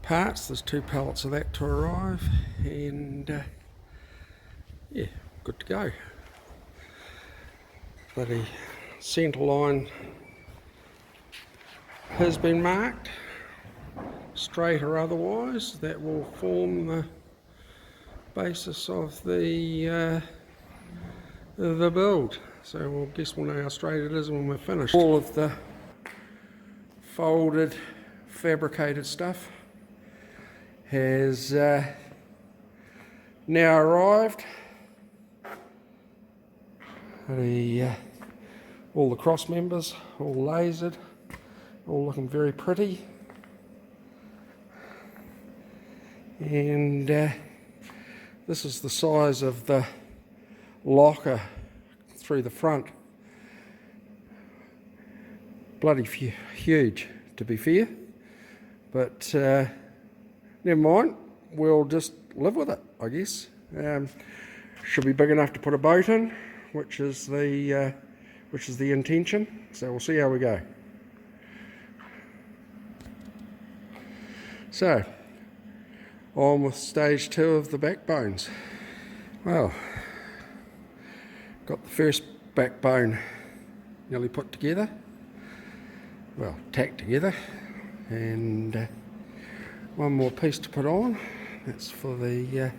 parts. There's 2 pallets of that to arrive, and yeah, good to go. Bloody centre line has been marked, straight or otherwise. That will form the basis of the build. So we'll guess we'll know how straight it is when we're finished. All of the folded, fabricated stuff has now arrived. All the cross members, all lasered, all looking very pretty. And this is the size of the locker through the front. Bloody huge, to be fair. But never mind, we'll just live with it, I guess. Should be big enough to put a boat in, which is the intention. So we'll see how we go. So, on with stage 2 of the backbones. Well, got the first backbone nearly put together, well, tacked together, and one more piece to put on. That's for the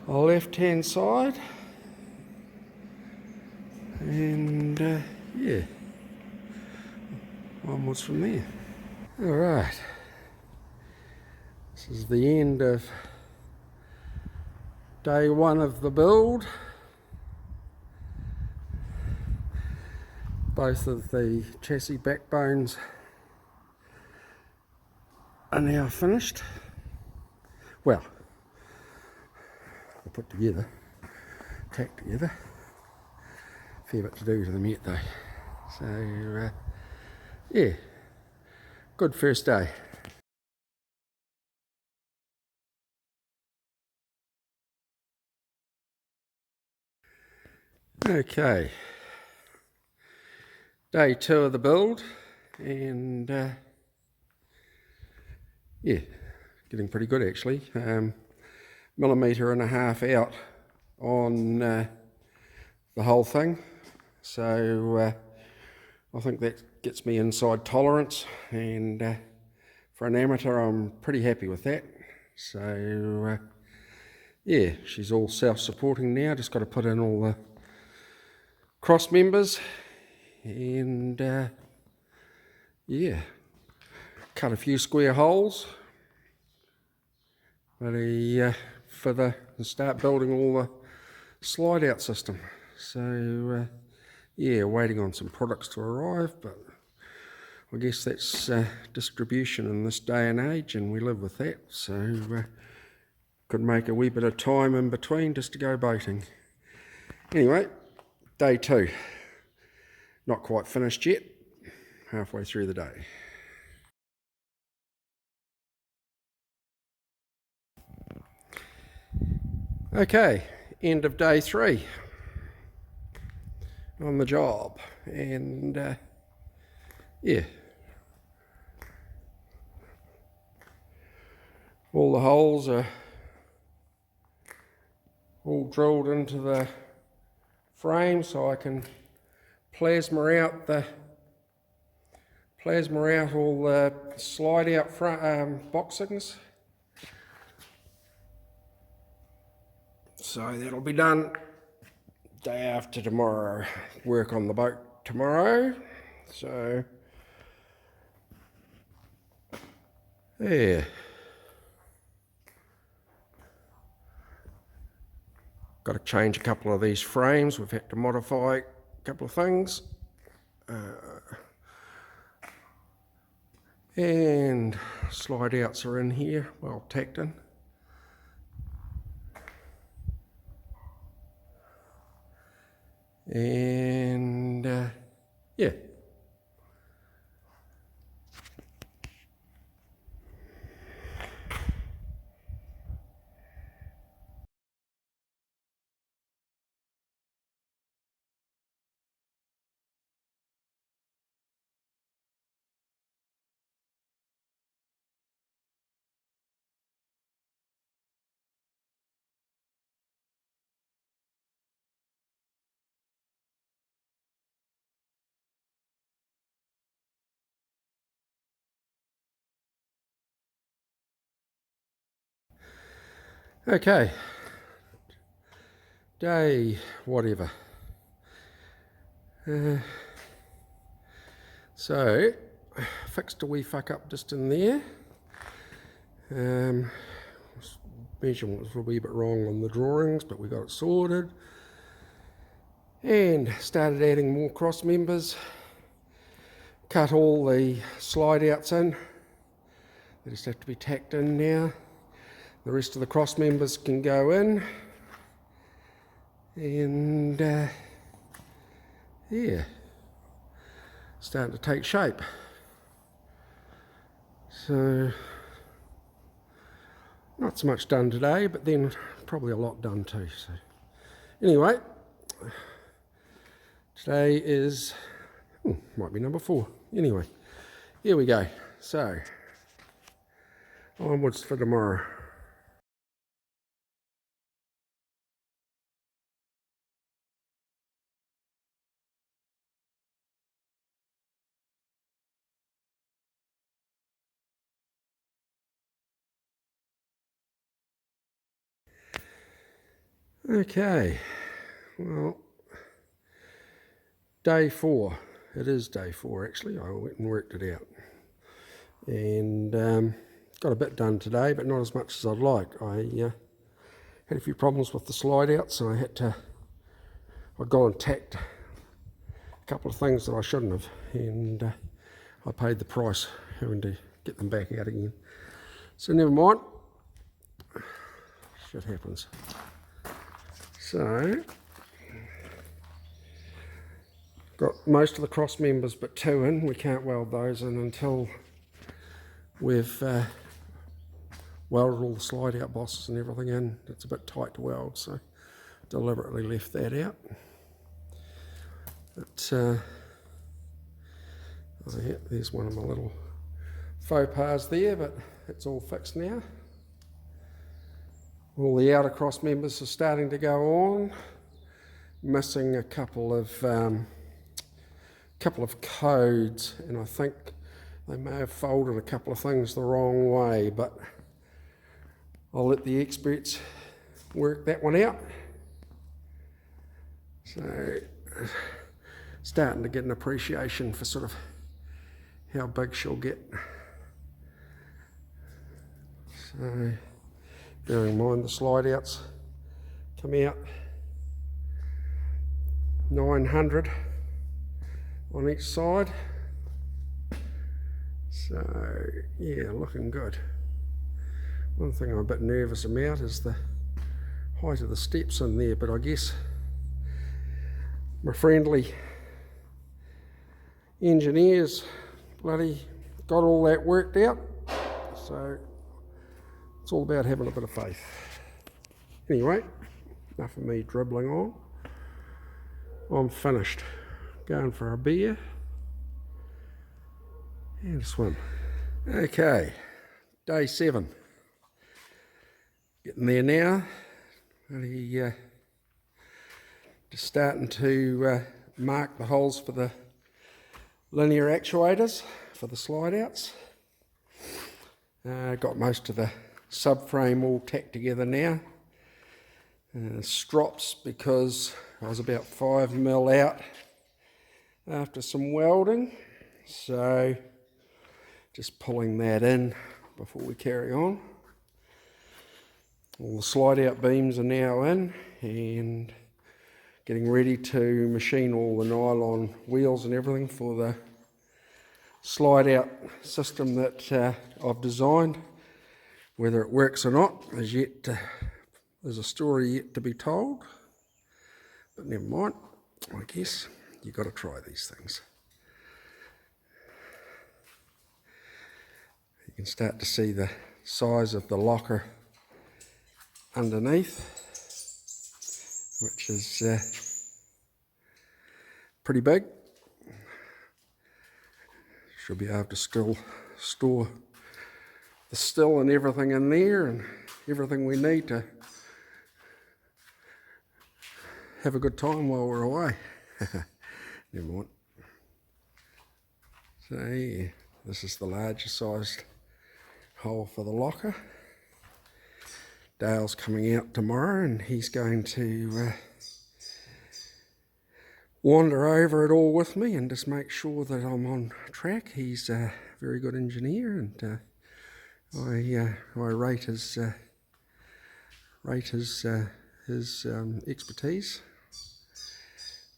left hand side, and yeah, onwards from there. Alright, this is the end of day 1 of the build. Both of the chassis backbones are now finished. Well, they're put together, tacked together. Fair bit to do to them yet though. So yeah, good first day. Okay, day 2 of the build, and yeah, getting pretty good actually. 1.5 millimetre out on the whole thing, so I think that gets me inside tolerance, and for an amateur I'm pretty happy with that. So yeah, she's all self-supporting now, just got to put in all the cross members, and yeah, cut a few square holes, but and start building all the slide out system. So yeah, waiting on some products to arrive, but I guess that's distribution in this day and age, and we live with that. So could make a wee bit of time in between just to go boating. Anyway, day 2, not quite finished yet, halfway through the day. Okay, end of day 3 on the job, and yeah, all the holes are all drilled into the frame, so I can plasma out all the slide out front boxings. So that'll be done day after tomorrow. Work on the boat tomorrow. So yeah, got to change a couple of these frames. We've had to modify a couple of things, and slide outs are in here, well tacked in. And yeah, Okay, day whatever. So, fixed a wee fuck up just in there. Measurement was a wee bit wrong on the drawings, but we got it sorted. And started adding more cross members. Cut all the slide outs in. They just have to be tacked in now. The rest of the cross members can go in. And yeah, starting to take shape. So, not so much done today, but then probably a lot done too. So, anyway, today is, might be number 4. Anyway, here we go. So, onwards for tomorrow. Okay, well, day 4. It is day 4 actually. I went and worked it out. And got a bit done today, but not as much as I'd like. I had a few problems with the slide outs, and I'd gone and tacked a couple of things that I shouldn't have, and I paid the price having to get them back out again. So never mind, shit happens. So, got most of the cross members but 2 in. We can't weld those in until we've welded all the slide out bosses and everything in. It's a bit tight to weld, so deliberately left that out. But oh yeah, there's one of my little faux pas there, but it's all fixed now. All the outer cross members are starting to go on. Missing a couple of codes, and I think they may have folded a couple of things the wrong way, but I'll let the experts work that one out. So, starting to get an appreciation for sort of how big she'll get. So, bearing in mind the slide outs come out 900 on each side. So yeah, looking good. One thing I'm a bit nervous about is the height of the steps in there, but I guess my friendly engineers bloody got all that worked out. So it's all about having a bit of faith. Anyway, enough of me dribbling on. I'm finished. Going for a beer and a swim. Okay, day 7. Getting there now. Just starting to mark the holes for the linear actuators for the slide outs. Got most of the subframe all tacked together now. Strops because I was about 5mm out after some welding, so just pulling that in before we carry on. All the slide out beams are now in and getting ready to machine all the nylon wheels and everything for the slide out system that I've designed. Whether it works or not is yet to, there's a story yet to be told, but never mind. I guess you've got to try these things. You can start to see the size of the locker underneath, which is pretty big. Should be able to still store the still and everything in there, and everything we need to have a good time while we're away. Never mind. So yeah, this is the larger sized hole for the locker. Dale's coming out tomorrow and he's going to wander over it all with me and just make sure that I'm on track. He's a very good engineer, and I rate his expertise.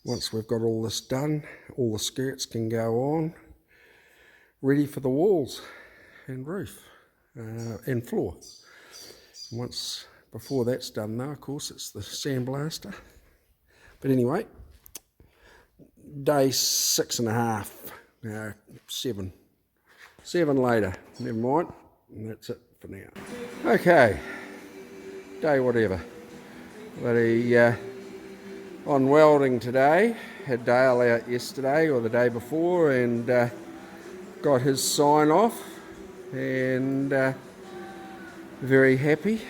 Once we've got all this done, all the skirts can go on, ready for the walls and roof and floor. Once before that's done though, of course, it's the sandblaster. But anyway, day 6.5, 7 later, never mind, and that's it for now. Okay, day whatever. Bloody on welding today, had Dale out yesterday or the day before, and got his sign off, and very happy,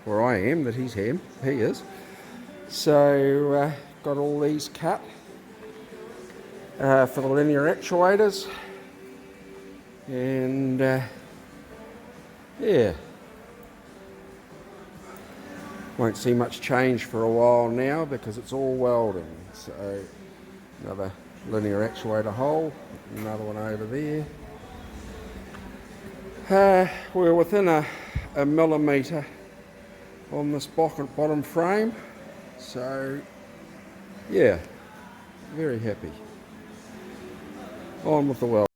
or I am that he is. So got all these cut for the linear actuators, and yeah, won't see much change for a while now because it's all welding. So another linear actuator hole, another one over there. We're within a millimetre on this bottom frame, so yeah, very happy. On with the weld.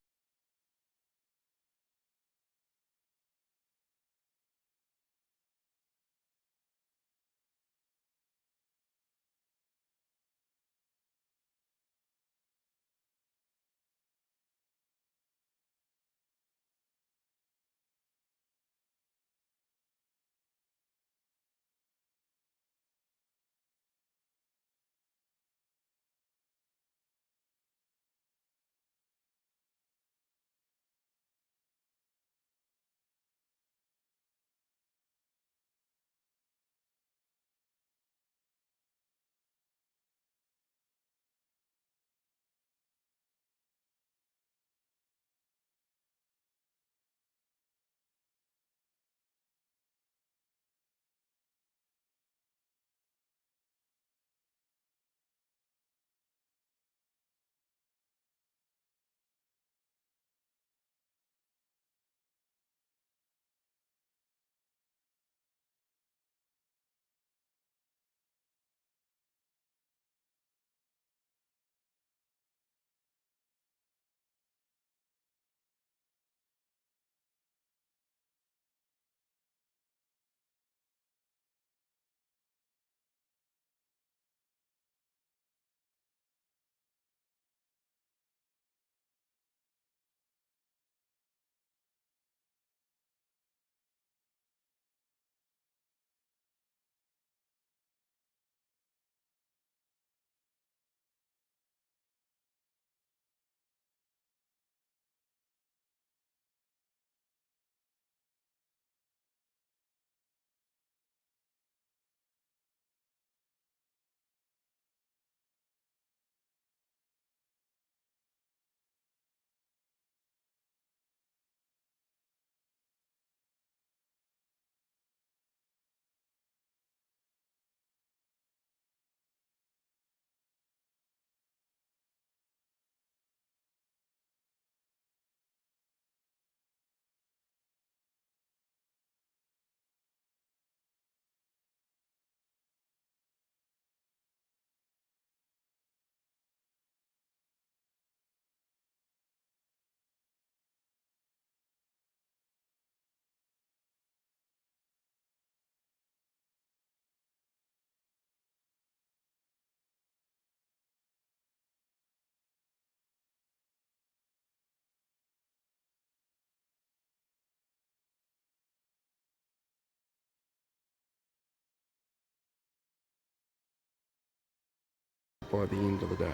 By the end of the day.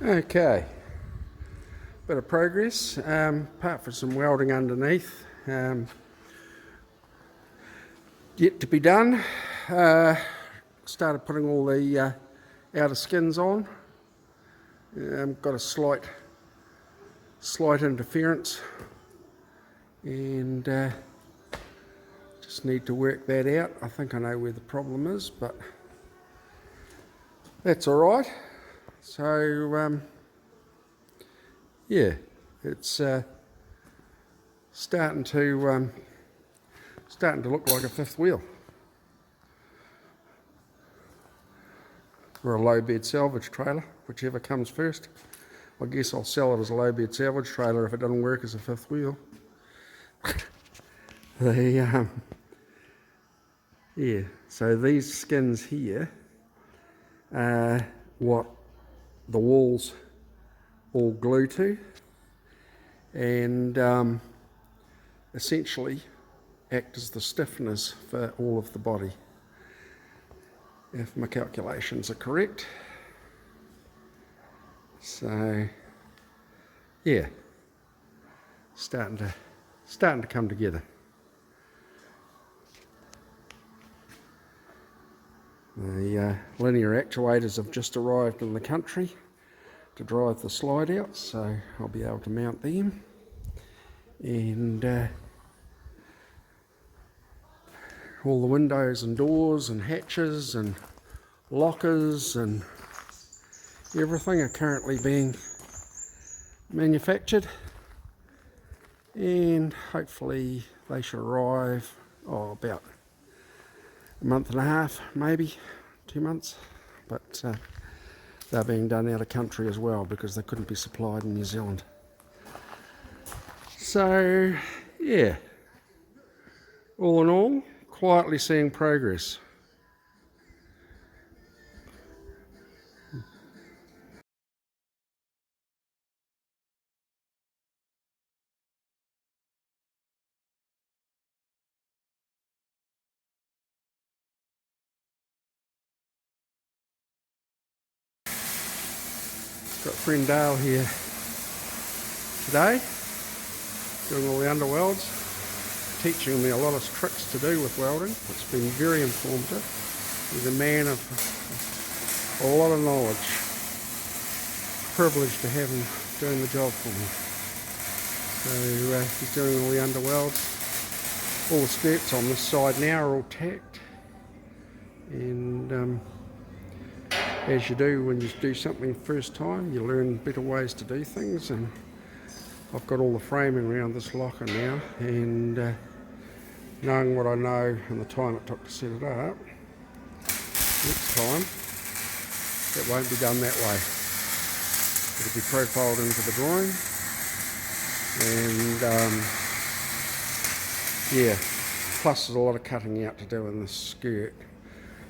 Okay, bit of progress, apart from some welding underneath, yet to be done. Started putting all the outer skins on. Got a slight interference, and just Just need to work that out. I think I know where the problem is, but that's all right. So yeah, it's starting to look like a fifth wheel, or a low bed salvage trailer, whichever comes first. I guess I'll sell it as a low bed salvage trailer if it doesn't work as a fifth wheel. Yeah, so these skins here are what the walls all glue to, and essentially act as the stiffeners for all of the body, if my calculations are correct. So yeah, starting to come together. The linear actuators have just arrived in the country to drive the slideouts, so I'll be able to mount them, and all the windows and doors and hatches and lockers and everything are currently being manufactured, and hopefully they should arrive about a month and a half, maybe 2 months, but they're being done out of country as well because they couldn't be supplied in New Zealand. So yeah, all in all, quietly seeing progress. Got friend Dale here today, doing all the underwelds, teaching me a lot of tricks to do with welding. It's been very informative. He's a man of a lot of knowledge. Privileged to have him doing the job for me. So he's doing all the underwelds. All the skirts on this side now are all tacked, and as you do when you do something first time, you learn better ways to do things, and I've got all the framing around this locker now, and knowing what I know and the time it took to set it up, next time it won't be done that way. It'll be profiled into the drawing, and yeah, plus there's a lot of cutting out to do in this skirt.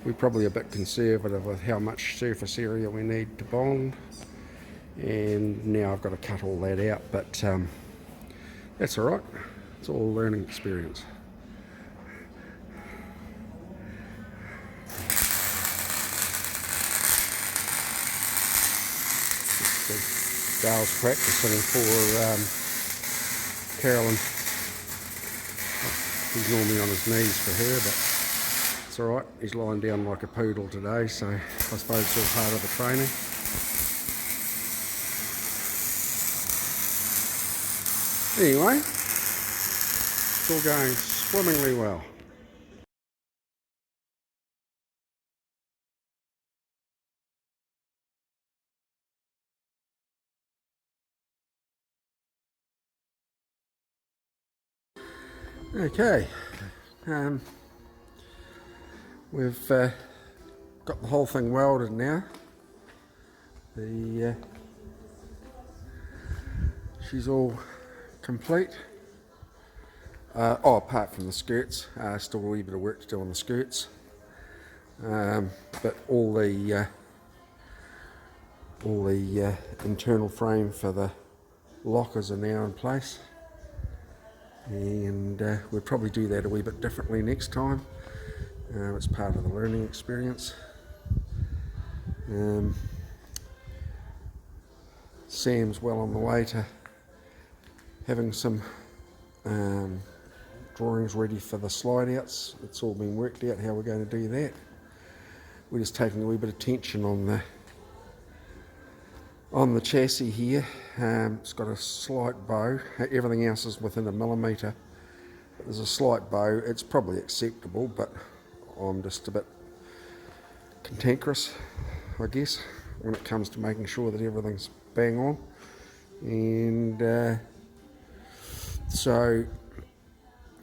We're probably a bit conservative with how much surface area we need to bond, and now I've got to cut all that out, but that's alright, it's all a learning experience. Dale's practicing for Carolyn. He's normally on his knees for her, but it's alright, he's lying down like a poodle today, so I suppose it's all part of the training. Anyway, it's all going swimmingly well. Okay, we've got the whole thing welded now. She's all complete. Apart from the skirts, still a wee bit of work to do on the skirts. But all the internal frame for the lockers are now in place, and we'll probably do that a wee bit differently next time. It's part of the learning experience. Sam's well on the way to having some drawings ready for the slideouts. It's all been worked out how we're going to do that. We're just taking a wee bit of tension on the chassis here. It's got a slight bow. Everything else is within a millimetre there's a slight bow. It's probably acceptable, but I'm just a bit cantankerous, I guess, when it comes to making sure that everything's bang on. And so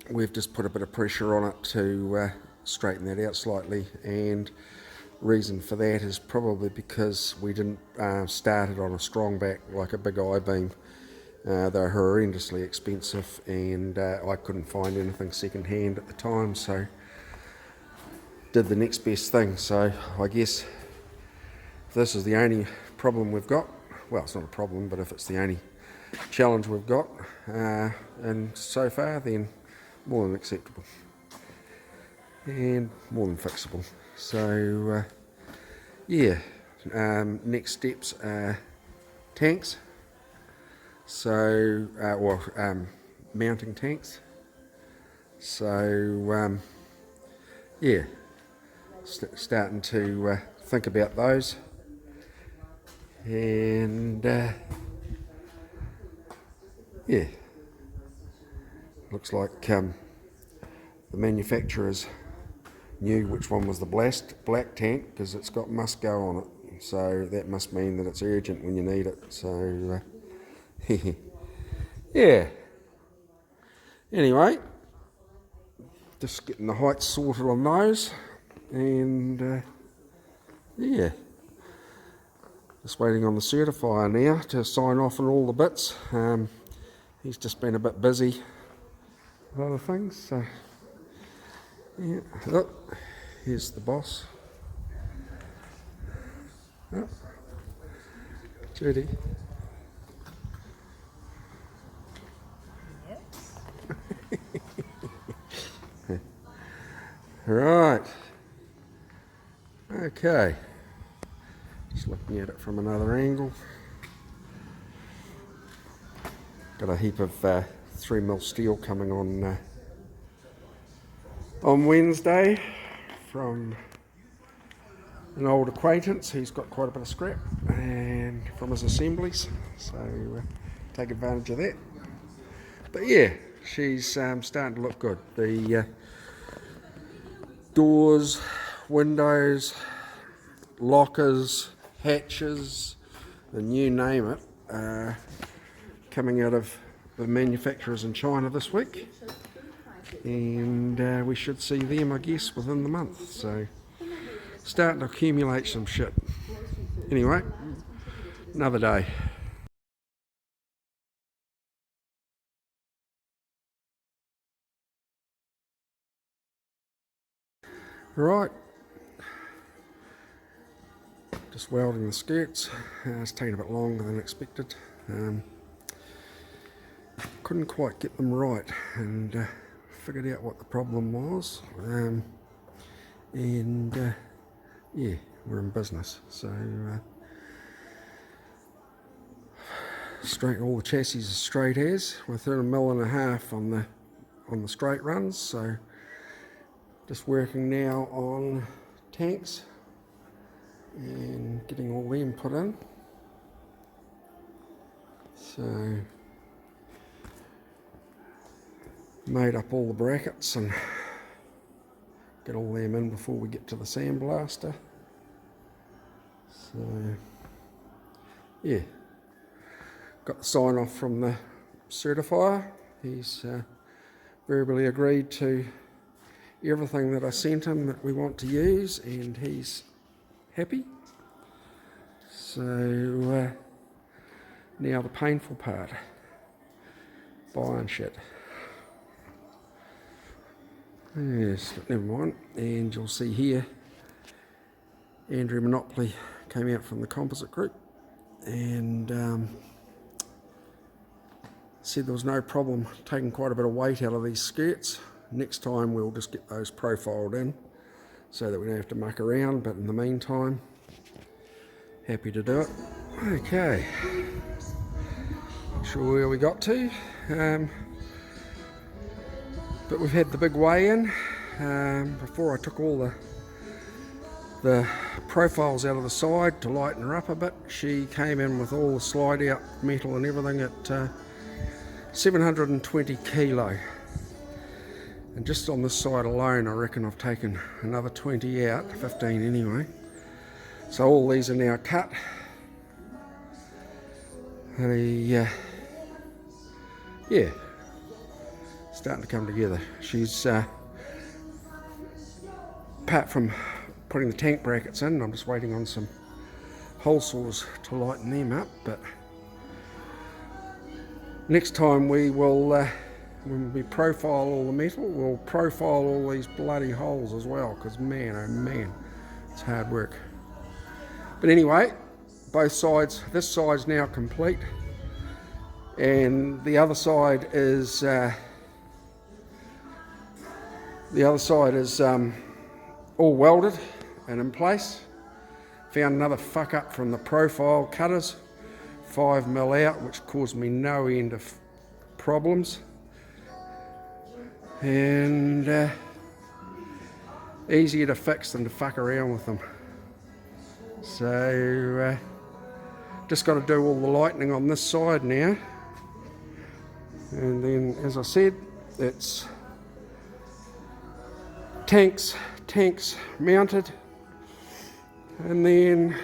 we've just put a bit of pressure on it to straighten that out slightly, and reason for that is probably because we didn't start it on a strong back like a big I-beam. They're horrendously expensive, and I couldn't find anything second hand at the time, so did the next best thing. So I guess if this is the only problem we've got, well, it's not a problem, but if it's the only challenge we've got, and so far, then more than acceptable and more than fixable. So yeah, next steps are tanks, so mounting tanks. So yeah, starting to think about those, and yeah, looks like the manufacturers knew which one was the black tank, because it's got must go on it, so that must mean that it's urgent when you need it. So yeah, anyway, just getting the heights sorted on those, and yeah, just waiting on the certifier now to sign off on all the bits. He's just been a bit busy with other things, so yeah. Look, here's the boss. Oh, Judy. Right. Okay. Just looking at it from another angle. Got a heap of 3mm steel coming on Wednesday from an old acquaintance. He's got quite a bit of scrap, and from his assemblies, so take advantage of that. But yeah, she's starting to look good. The doors, windows, lockers, hatches, and you name it, coming out of the manufacturers in China this week, and we should see them, I guess, within the month. So starting to accumulate some shit. Anyway, another day. Right, just welding the skirts. It's taking a bit longer than expected. Couldn't quite get them right, and figured out what the problem was, and yeah, we're in business. So straight, all the chassis are straight as, within 1.5 mm on the straight runs. So just working now on tanks and getting all them put in. So made up all the brackets and get all them in before we get to the sandblaster. So yeah, got the sign off from the certifier. He's verbally agreed to everything that I sent him that we want to use, and he's happy. So now the painful part, buying shit. Yes, but never mind. And you'll see here, Andrew Monopoly came out from the composite group and said there was no problem taking quite a bit of weight out of these skirts. Next time we'll just get those profiled in so that we don't have to muck around, but in the meantime, happy to do it. Okay, not sure where we got to, but we've had the big weigh in. Before I took all the profiles out of the side to lighten her up a bit, she came in with all the slide out metal and everything at 720 kilo. And just on this side alone, I reckon I've taken another 20 out, 15 anyway. So all these are now cut. Yeah, starting to come together. She's, apart from putting the tank brackets in, I'm just waiting on some hole saws to lighten them up. But next time we will, when we profile all the metal, we'll profile all these bloody holes as well, because man, oh man, it's hard work. But anyway, both sides, this side's now complete, and the other side is all welded and in place. Found another fuck up from the profile cutters, 5mm out, which caused me no end of problems. And easier to fix than to fuck around with them. So just got to do all the lightening on this side now, and then, as I said, it's tanks mounted, and then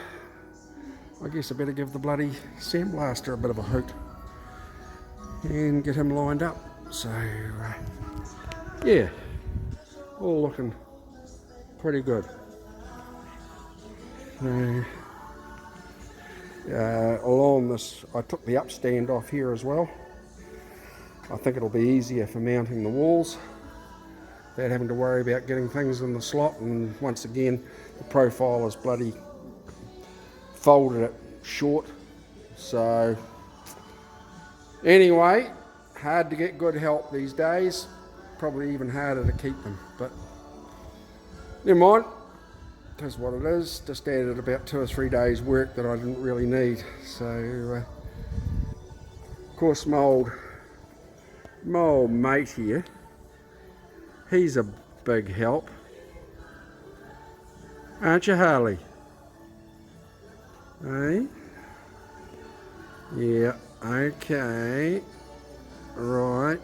I guess I better give the bloody sandblaster a bit of a hoot and get him lined up. So yeah, all looking pretty good. Along this, I took the upstand off here as well. I think it'll be easier for mounting the walls without having to worry about getting things in the slot. And once again, the profile is bloody folded it short. So anyway, hard to get good help these days. Probably even harder to keep them, but never mind. That's what it is. Just added about 2 or 3 days work that I didn't really need. So of course my old mate here, he's a big help, aren't you, Harley? Hey? Yeah, okay, right.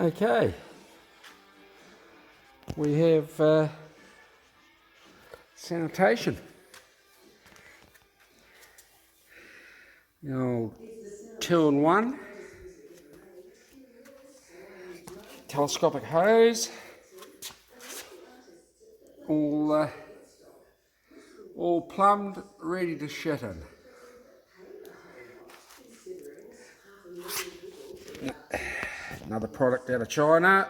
Okay, we have sanitation. The old 2-in-1 telescopic hose, all plumbed, ready to shit in. Another product out of China.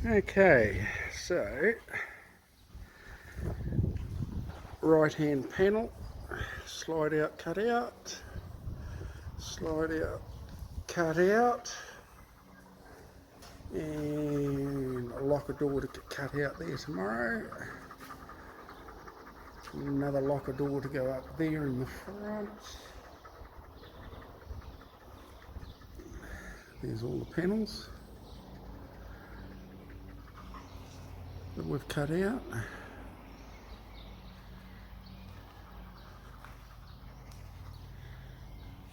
Okay, so right hand panel, slide out, cut out, slide out, cut out, and a locker door to get cut out there tomorrow. Another locker door to go up there in the front. There's all the panels that we've cut out.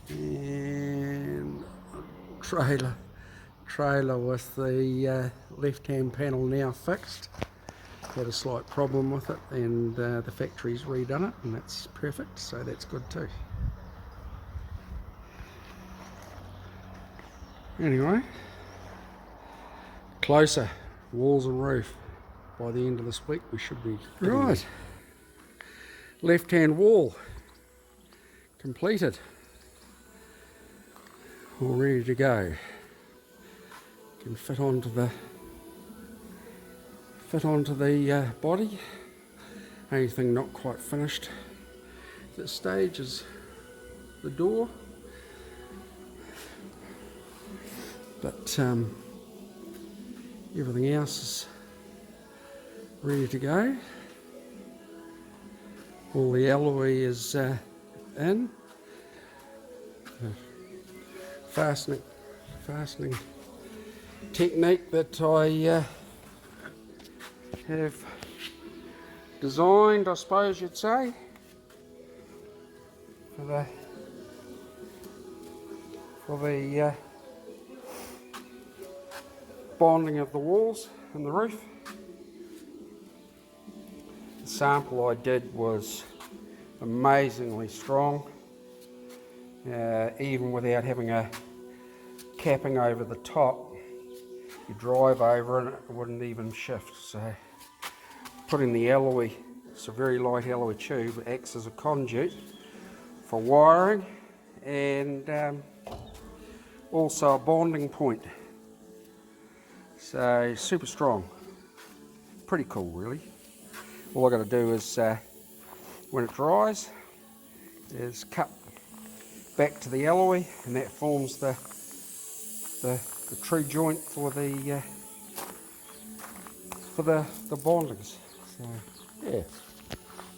And trailer with the left hand panel now fixed. Had a slight problem with it, and the factory's redone it, and that's perfect, so that's good too. Anyway, closer, walls and roof. By the end of this week we should be right. Left hand wall completed, all ready to go. Can fit onto the body. Only thing not quite finished at this stage is the door, but everything else is ready to go. All the alloy is in. Fastening technique that I have designed, I suppose you'd say, for the bonding of the walls and the roof. The sample I did was amazingly strong, even without having a capping over the top. You drive over and it wouldn't even shift. So putting the alloy, it's a very light alloy tube, it acts as a conduit for wiring and also a bonding point. So super strong. pretty cool really. All I got to do is, when it dries, is cut back to the alloy, and that forms the true joint for the bondings. So yeah,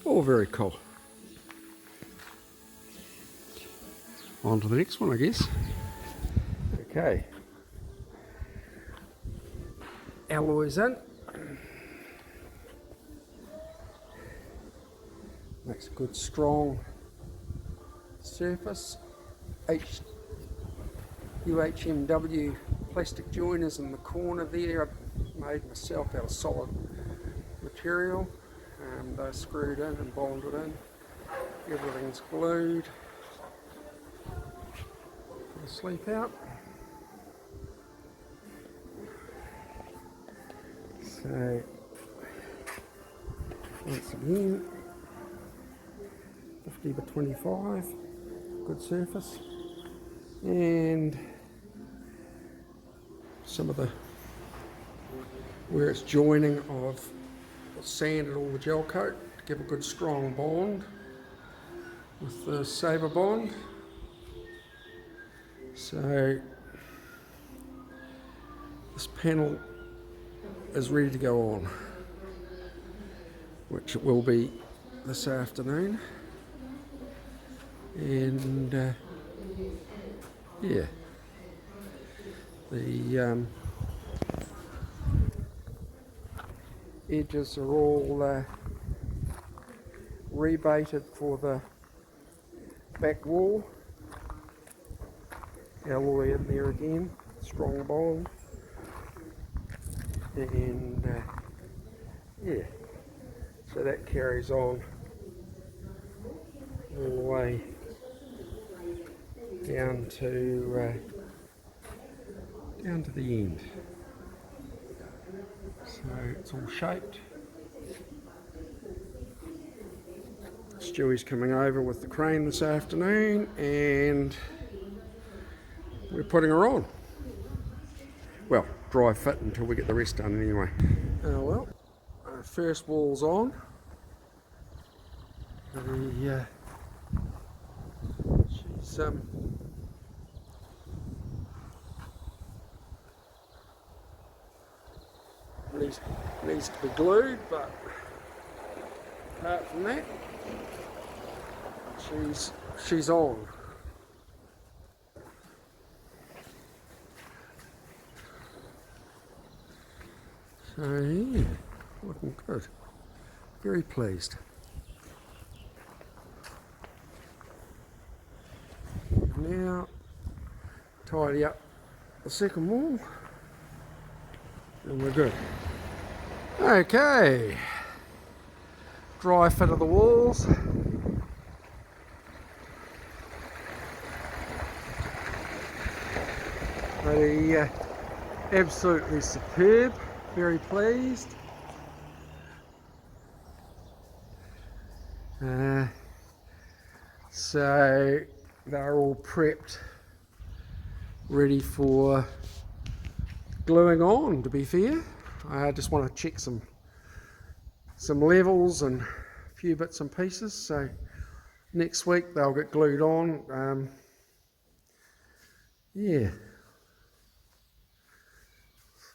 all very cool. On to the next one, I guess. Okay, alloys in. Makes a good strong surface. UHMW plastic joiners in the corner there. I made myself out of solid material. They're screwed in and bonded in. Everything's glued. Sleep out. So once again, 50 by 25, good surface, and some of the where it's joining, I've sanded all the gel coat to give a good strong bond with the Sabre bond. So this panel is ready to go on, which it will be this afternoon. And yeah, the edges are all rebaited for the back wall. Alloy in there again, strong bond, and yeah, so that carries on all the way down to the end. So it's all shaped. Stewie's coming over with the crane this afternoon, and we're putting her on. Well, dry fit until we get the rest done anyway. Oh well, our first wall's on. She's needs to be glued, but apart from that, she's on. So yeah, looking good. Very pleased. Now tidy up the second wall, and we're good. Okay, dry fit of the walls. They absolutely superb. Very pleased. So they're all prepped, ready for gluing on, to be fair. I just want to check some levels and a few bits and pieces, so next week they'll get glued on. Yeah,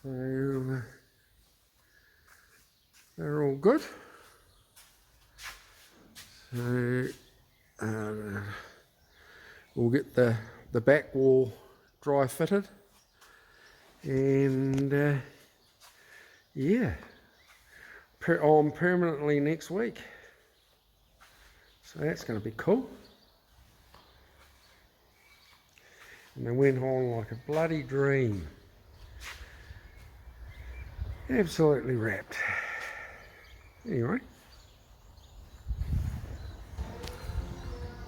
so they're all good. So we'll get the back wall dry fitted, and yeah, on permanently next week. So that's going to be cool. And they went on like a bloody dream. Absolutely wrapped. Anyway,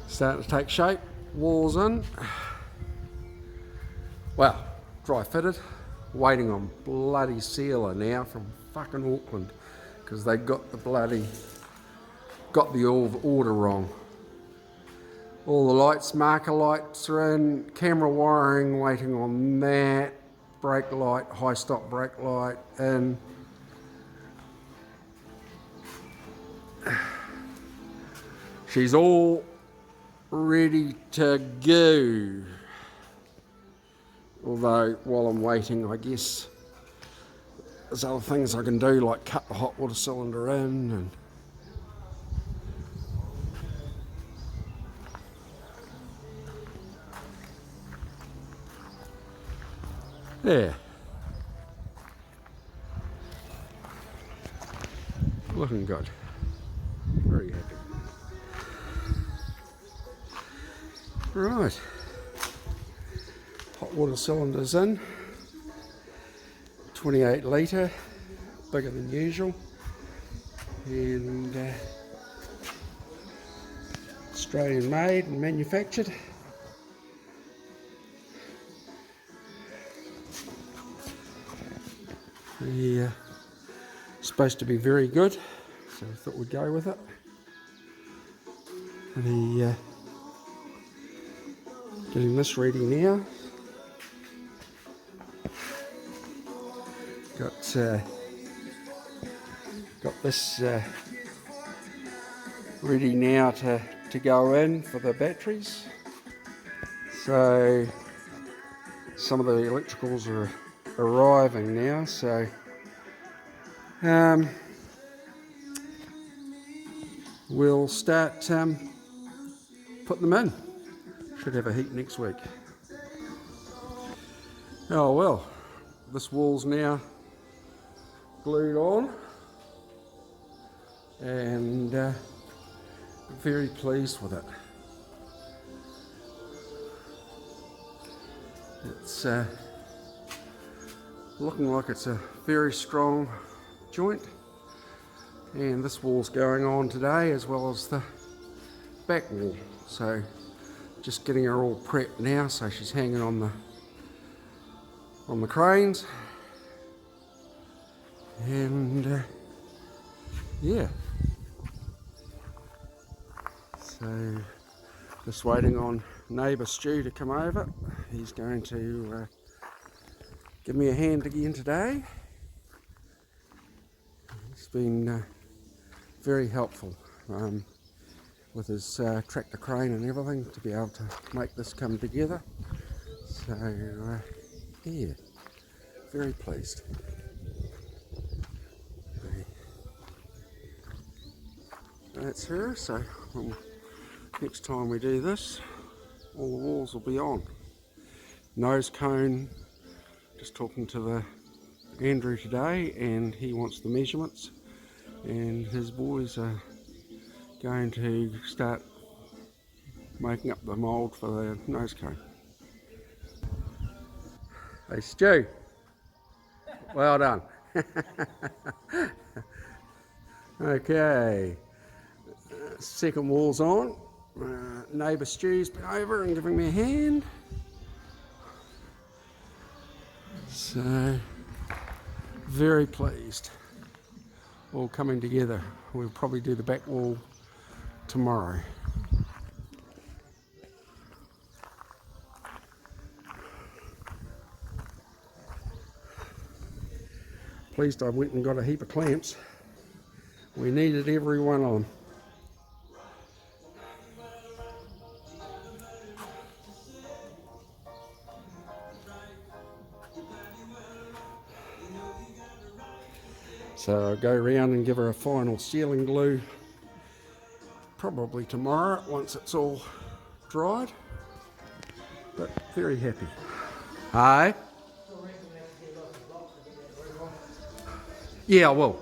starting to take shape. Walls in. Well, dry fitted. Waiting on bloody sealer now from fucking Auckland, because they got the order wrong. All the lights, marker lights are in, camera wiring waiting on that, brake light, high stop brake light in. she's all ready to go. Although while I'm waiting, I guess there's other things I can do, like cut the hot water cylinder in and yeah. Looking good. Very happy. Right. Hot water cylinder's in. 28 litre, bigger than usual. And Australian made and manufactured. The supposed to be very good, so I thought we'd go with it. The getting this ready now. Got this ready now to go in for the batteries. So some of the electricals are arriving now, so we'll start putting them in. Should have a heat next week. Oh well, this wall's now glued on and very pleased with it. It's looking like it's a very strong joint, and this wall's going on today as well as the back wall, so just getting her all prepped now, so she's hanging on the cranes, and yeah, so just waiting on neighbour Stu to come over. He's going to give me a hand again today. He's been very helpful with his tractor crane and everything to be able to make this come together. So yeah, very pleased. That's her, so next time we do this, all the walls will be on. Nose cone, just talking to the Andrew today, and he wants the measurements, and his boys are going to start making up the mould for the nose cone. Hey Stu, well done. Okay, second wall's on. Neighbour Stu's been over and giving me a hand. So, very pleased. All coming together. We'll probably do the back wall tomorrow. Pleased I went and got a heap of clamps. We needed every one of them. So I'll go around and give her a final sealing glue probably tomorrow once it's all dried, but very happy. Hi. Yeah, I will.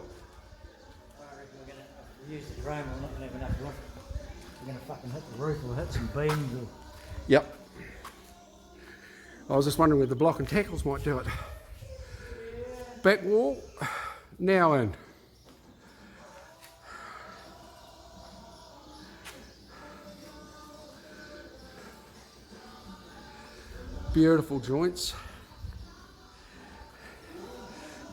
I reckon we're going to use the drone, we're not going to have enough room. We're going to fucking hit the roof or hit some beams or... Yep. I was just wondering whether the block and tackles might do it. Back wall, now in. Beautiful joints.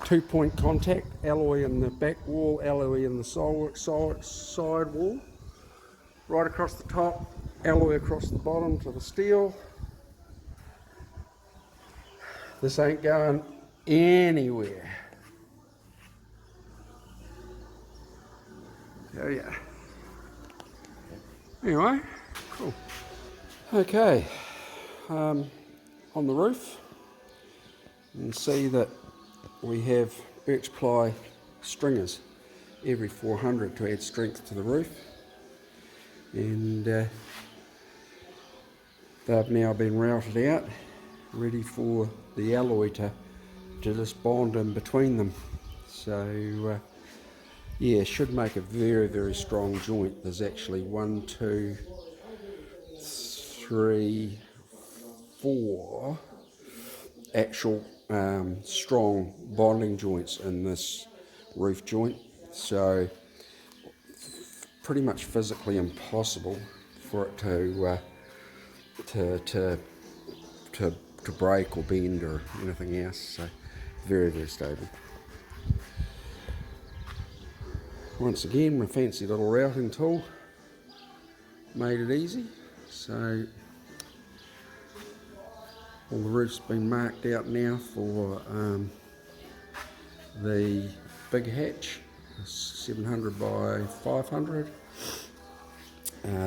2-point contact, alloy in the back wall, alloy in the side wall. Right across the top, alloy across the bottom to the steel. This ain't going anywhere. Oh yeah. Anyway, cool. Okay, on the roof, you can see that we have birch ply stringers every 400 to add strength to the roof, and they've now been routed out, ready for the alloy to just bond in between them. So yeah, should make a very, very strong joint. There's actually 1, 2, 3, 4 actual strong bonding joints in this roof joint. So pretty much physically impossible for it to break or bend or anything else. So very, very stable. Once again, my fancy little routing tool made it easy. So all the roof's been marked out now for the big hatch, 700 by 500.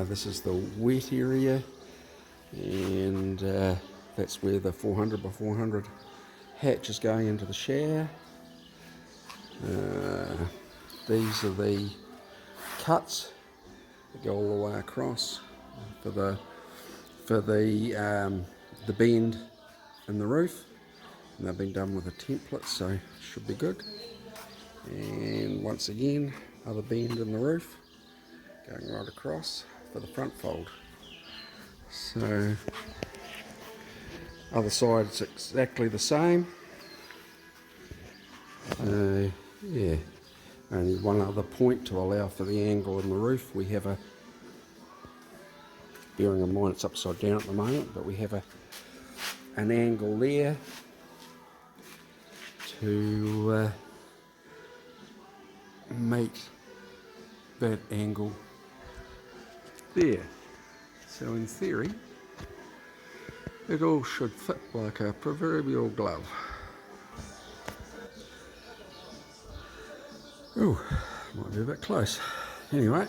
This is the wet area, and that's where the 400 by 400 hatch is going into the shower. These are the cuts that go all the way across for the bend in the roof, and they've been done with a template, so should be good. And once again, other bend in the roof going right across for the front fold. So other side it's exactly the same. Yeah, only one other point to allow for the angle in the roof. We have bearing in mind it's upside down at the moment, but we have an angle there to make that angle there. So in theory, it all should fit like a proverbial glove. Ooh, might be a bit close. Anyway,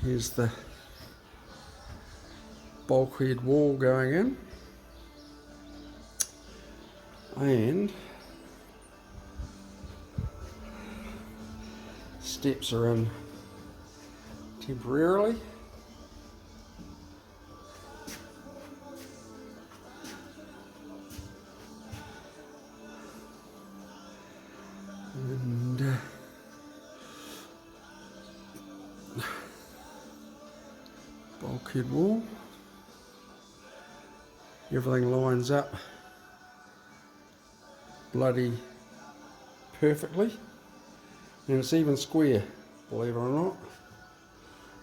here's the bulkhead wall going in, and steps are in temporarily. And bulkhead wall. Everything lines up bloody perfectly, and it's even square, believe it or not.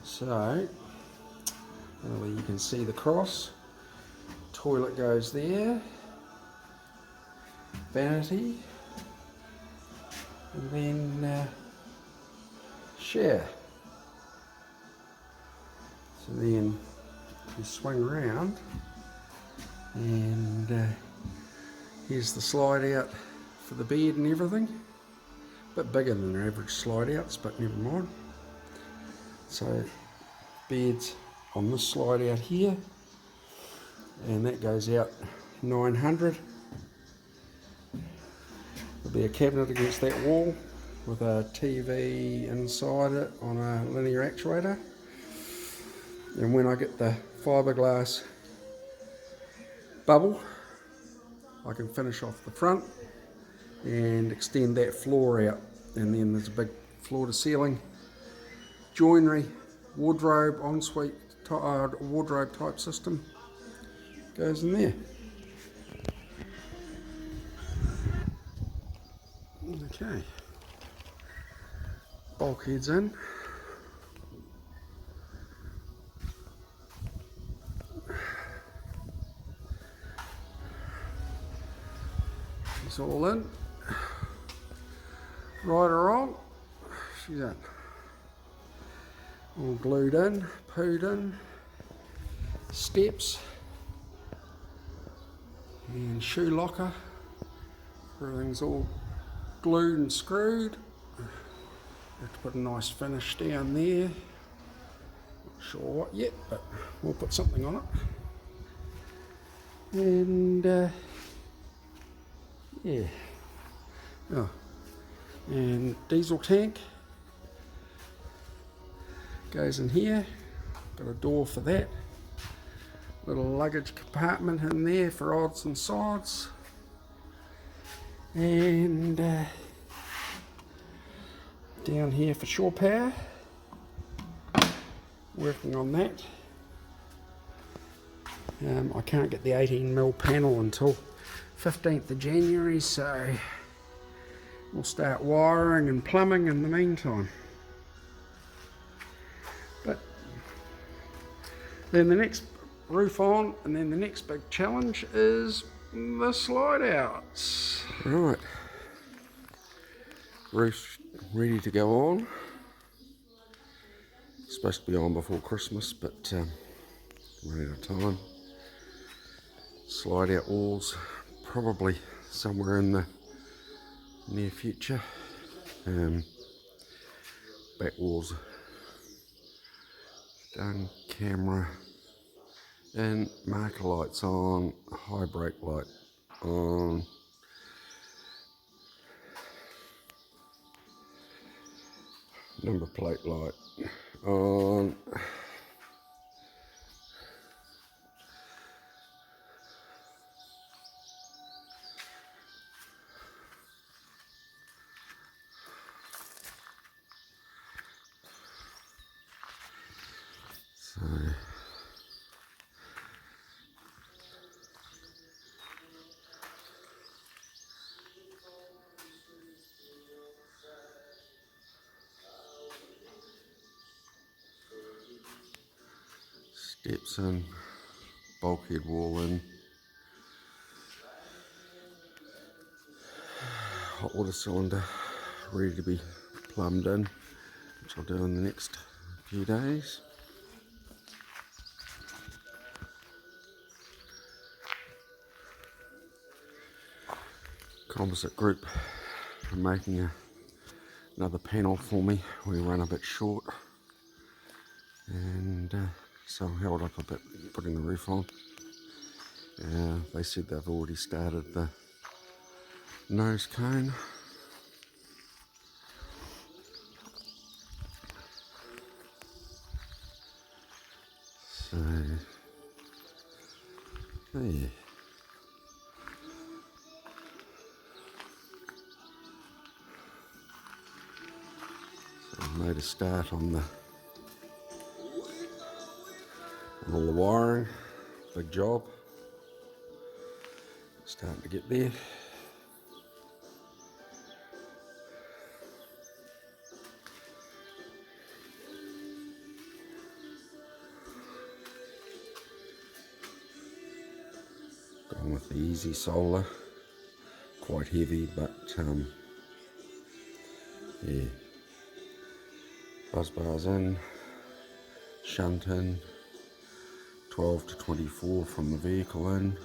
So really you can see the cross. Toilet goes there, vanity, and then shower. So then you swing around, and here's the slide out for the bed and everything. A bit bigger than the average slide outs, but never mind. So bed's on this slide out here, and that goes out 900. There'll be a cabinet against that wall with a TV inside it on a linear actuator. And when I get the fiberglass bubble, I can finish off the front and extend that floor out, and then there's a big floor to ceiling joinery wardrobe ensuite wardrobe type system goes in there. Okay, bulkheads in. It's all in. Right or wrong, she's in. All glued in, pooed in, steps, and shoe locker. Everything's all glued and screwed. Have to put a nice finish down there. sure what yet, but we'll put something on it. And yeah. Oh, and diesel tank goes in here. Got a door for that. Little luggage compartment in there for odds and sods. And down here for shore power. Working on that. I can't get the 18mm panel until 15th of January, so we'll start wiring and plumbing in the meantime. But then the next roof on, and then the next big challenge is the slideouts. Right, roof ready to go on. Supposed to be on before Christmas, but running out of time. Slide out walls probably somewhere in the near future. Back walls done, camera and marker lights on, high brake light on, number plate light on. So steps in, bulkhead wall in, hot water cylinder ready to be plumbed in, which I'll do in the next few days. Composite group are making another panel for me. We run a bit short, and so I held up a bit putting the roof on. They said they've already started the nose cone. So yeah. Made a start on all the wiring. Big job. Starting to get there. Going with the easy solar. Quite heavy, but yeah. Buzz bars in, shunt in, 12 to 24 from the vehicle in,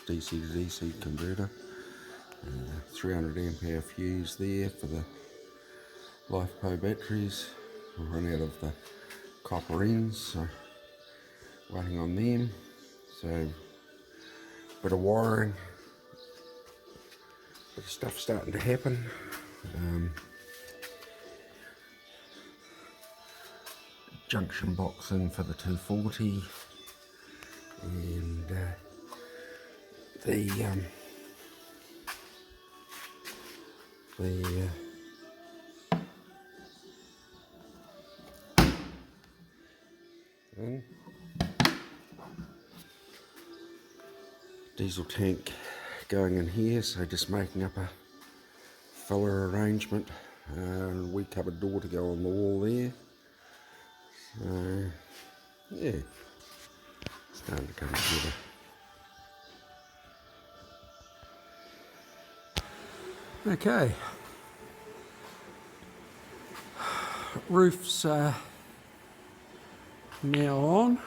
DC to DC converter, 300 ampere fuse there for the LiFePo batteries. We've run out of the copper ends, so waiting on them. So bit of wiring, bit of stuff starting to happen. Junction box in for the 240, and diesel tank going in here, so just making up a filler arrangement, and we cupboard door to go on the wall there. So yeah, starting to come together. Okay, roof's now on.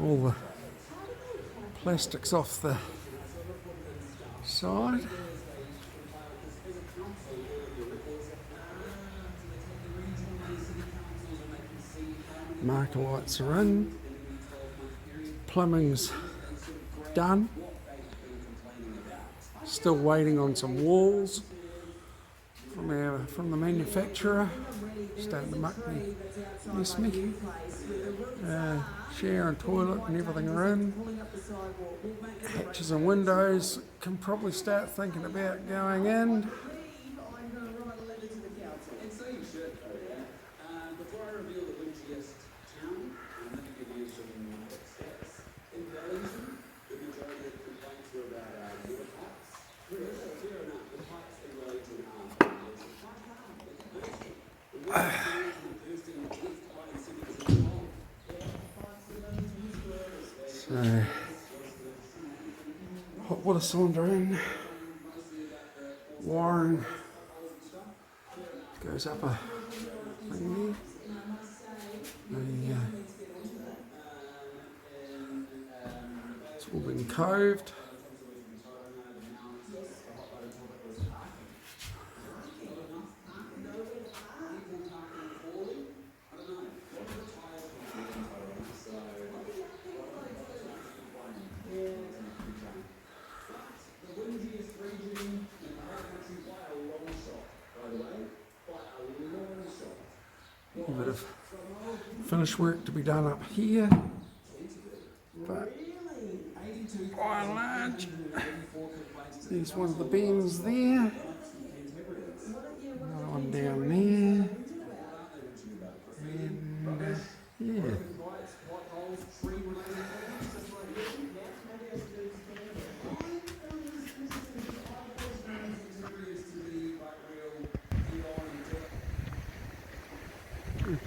All the plastics off the side. Marker lights are in. Plumbing's done. Still waiting on some walls from the manufacturer. Starting to mess me. Shower and toilet and everything are in. Hatches and windows can probably start thinking about going in. So, hot water cylinder in, wiring goes up a thing there. It's all been coved. A bit of finished work to be done up here, but by and large, there's one of the beams there, another one down there, and yeah.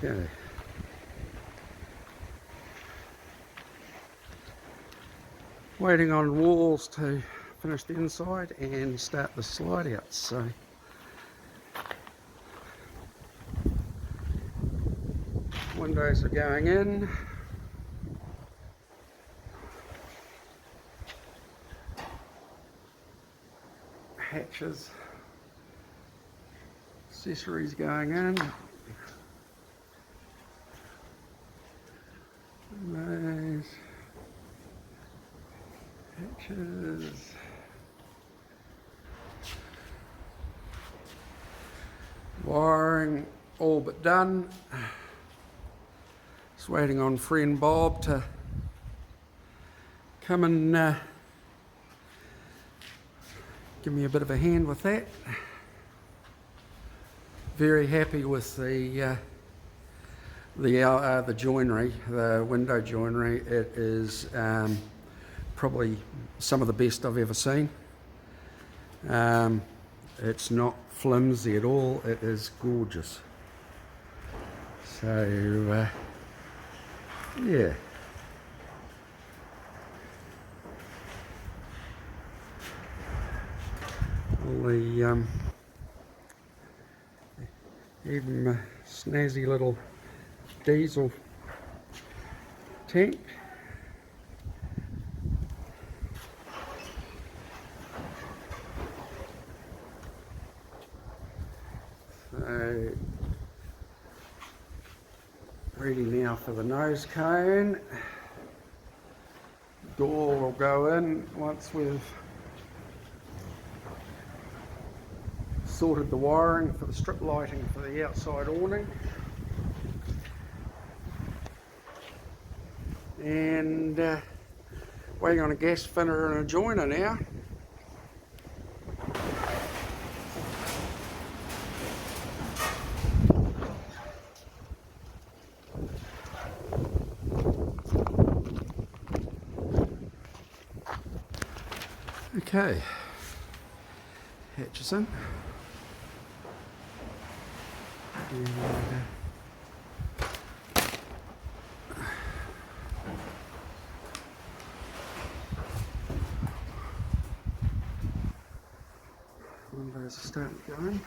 Okay. Waiting on walls to finish the inside and start the slideouts. So windows are going in. Hatches, accessories going in. Those hatches. Wiring all but done. Just waiting on friend Bob to come and give me a bit of a hand with that. Very happy with the joinery, the window joinery. It is probably some of the best I've ever seen. It's not flimsy at all, it is gorgeous. So yeah. All the even snazzy little diesel tank. So ready now for the nose cone. Door will go in once we've sorted the wiring for the strip lighting for the outside awning. And waiting on a gas fitter and a joiner now. Okay, hatches in. And, windows are starting to go in.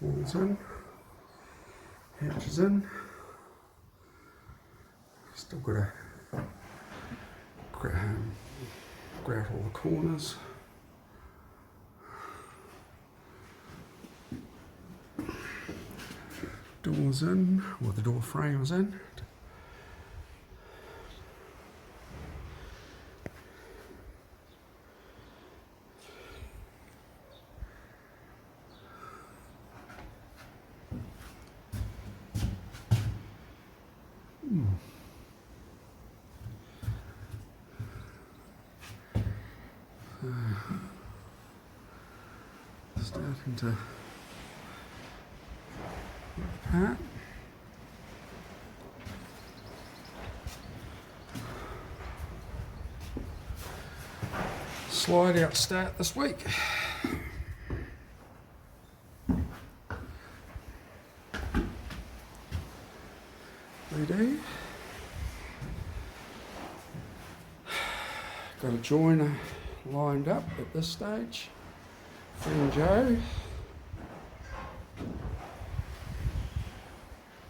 Walls in, hatches in. Still got a grout all the corners. Doors in, or the door frames in. Starting to apart. Slide out start this week. We do. Got a joiner lined up at this stage. Friend Joe.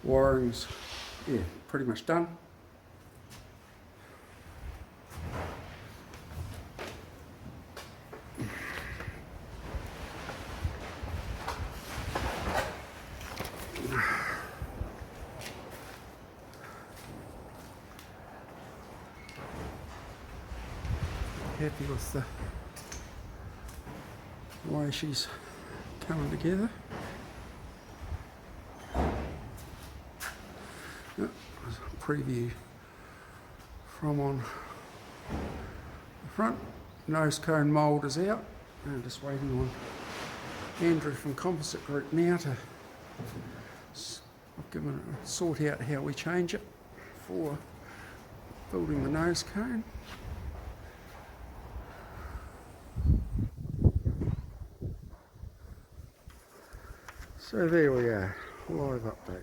Wiring's, yeah, pretty much done. Happy with the way she's coming together. There's a preview from on the front. Nose cone mould is out. I'm just waiting on Andrew from Composite Group now to sort out how we change it for building the nose cone. So there we are, live update.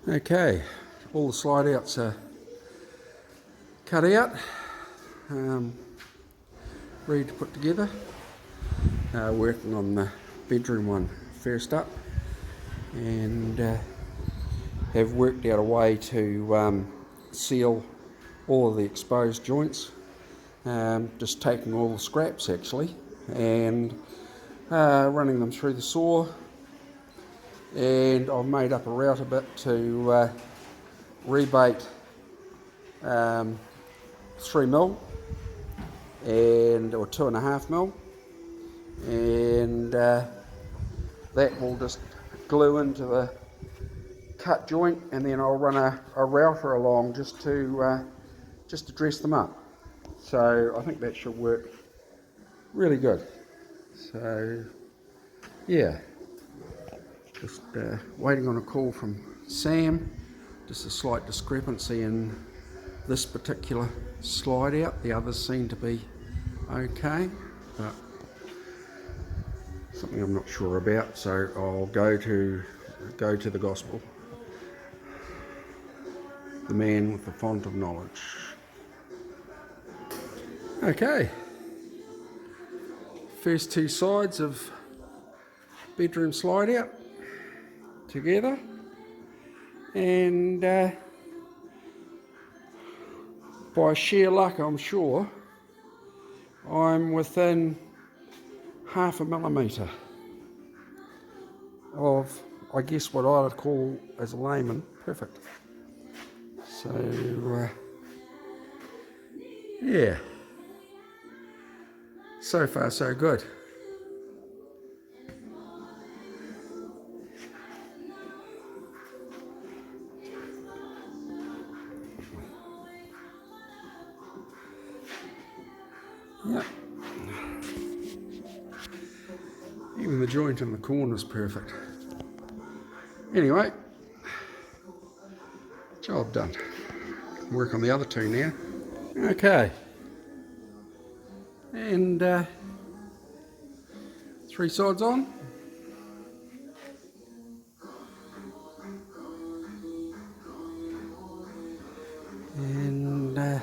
Okay, all the slide outs are cut out, ready to put together. Working on the bedroom one first up, and have worked out a way to seal all of the exposed joints, just taking all the scraps actually and running them through the saw. And I've made up a router bit to rebate 3mm or 2.5mm, and that will just glue into the cut joint, and then I'll run a router along just to dress them up. So I think that should work really good. So yeah. Just waiting on a call from Sam. Just a slight discrepancy in this particular slide out. The others seem to be okay, but something I'm not sure about. So I'll go to the gospel, the man with the font of knowledge. Okay. First two sides of bedroom slide out together, And by sheer luck, I'm sure, I'm within 0.5 millimetre of, I guess, what I would call as a layman, perfect. So, yeah, so far so good. Yep. Even the joint in the corner is perfect. Anyway, job done. Work on the other two now. Okay. And 3 sides on. And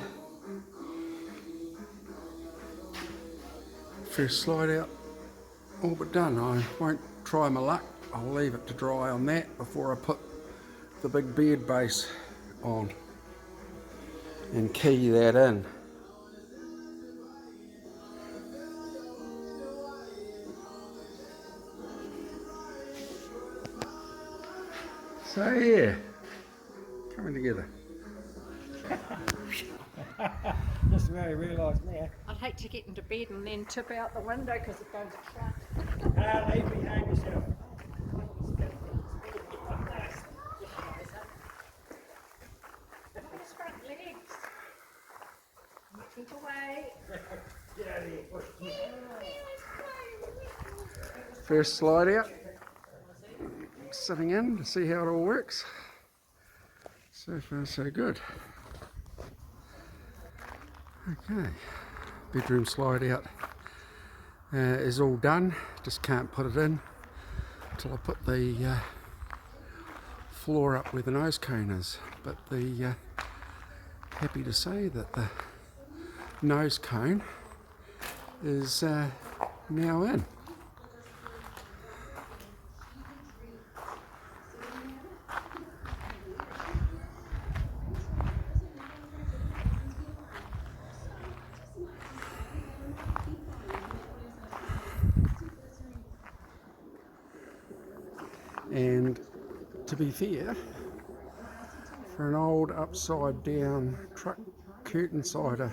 first slide out all but done. I won't try my luck. I'll leave it to dry on that before I put the big bed base on and key that in. So yeah, coming together. Just where I realised now. I'd hate to get into bed and then tip out the window because it goes shut. Leave behind yourself. His front legs. Keep away. Get out of here. First slide out. Sitting in to see how it all works. So far so good. Okay, bedroom slide out is all done. Just can't put it in until I put the floor up where the nose cone is. But the happy to say that the nose cone is now in. And to be fair, for an old upside down truck curtain cider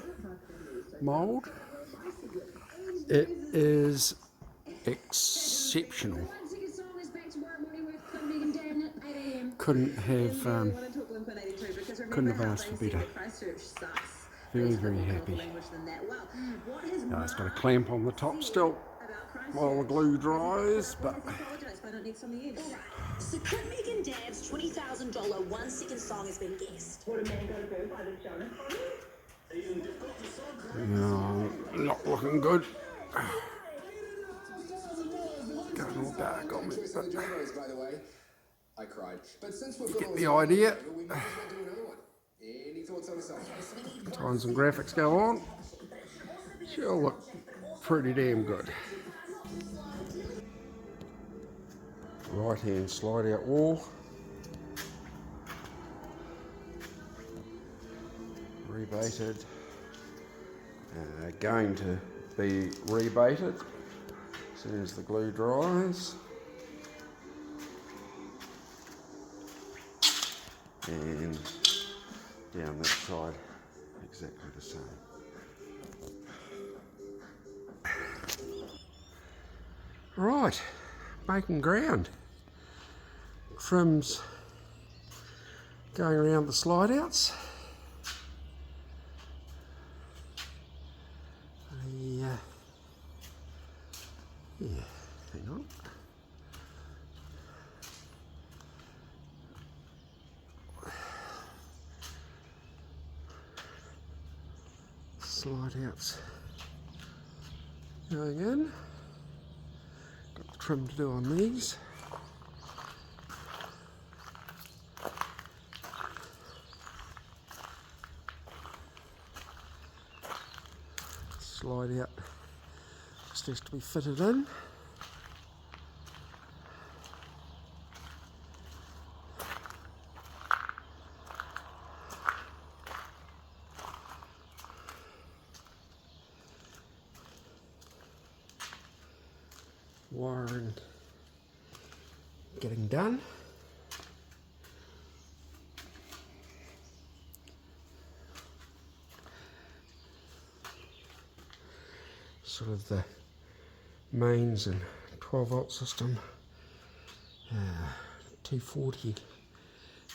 mould, it is exceptional. Couldn't have asked for better. Very, very happy. Now it's got a clamp on the top still while the glue dries, but So Clipchamp and Dad's $20,000 1-second song has been guessed. What a man got to do by the no, not looking good. Going all dark on me, but by the way, I cried. But since we've get the idea. we might as well do another one. Any thoughts on the song? Time some graphics go on. She'll look pretty damn good. Right hand slide out wall. Rebaited. Going to be rebaited as soon as the glue dries. And down that side exactly the same. Right, making ground. Trims going around the slide outs. Yeah, hang on. Slide outs going in. Got the trim to do on these. Slide out just has to be fitted in. wiring getting done. Sort of the mains and 12-volt system. 240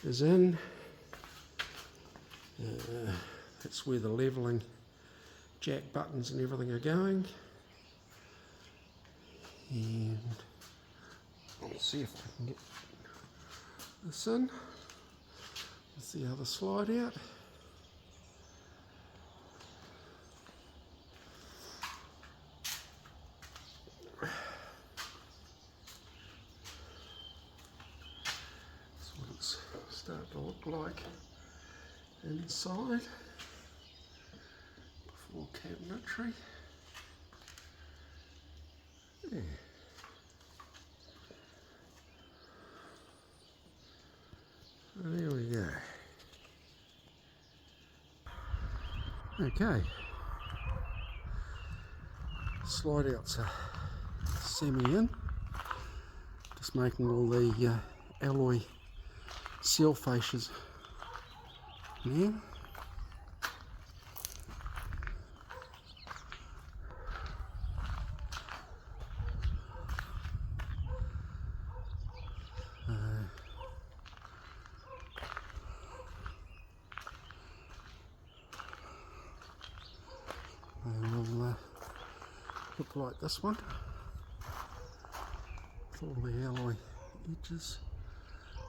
is in. That's where the levelling jack buttons and everything are going. And I'll see if I can get this in with the other slide out. That's what it's starting to look like inside before cabinetry. Yeah. There we go. Okay. Slide outs are semi in. Just making all the alloy seal fascias now. They will look like this one, with all the alloy edges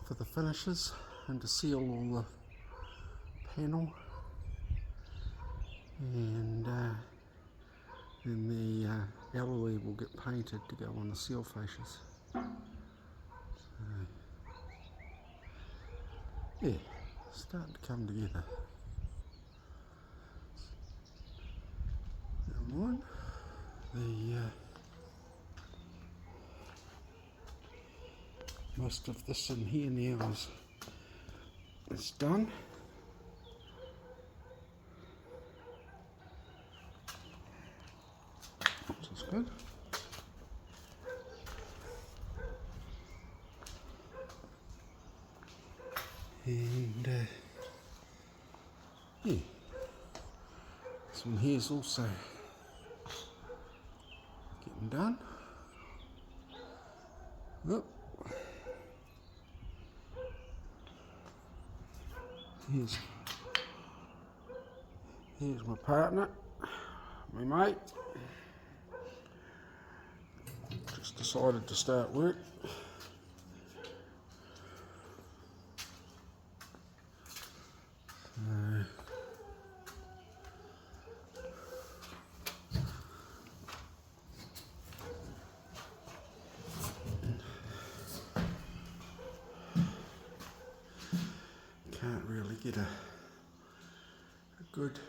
for the finishes and to seal all the panel, and then the alloy will get painted to go on the seal fascias. Yeah, starting to come together. Now one, most of this in here now is done. Which is good. And yeah, this one here is also getting done. Oh. Here's my partner, my mate. Just decided to start work. Can't really get a good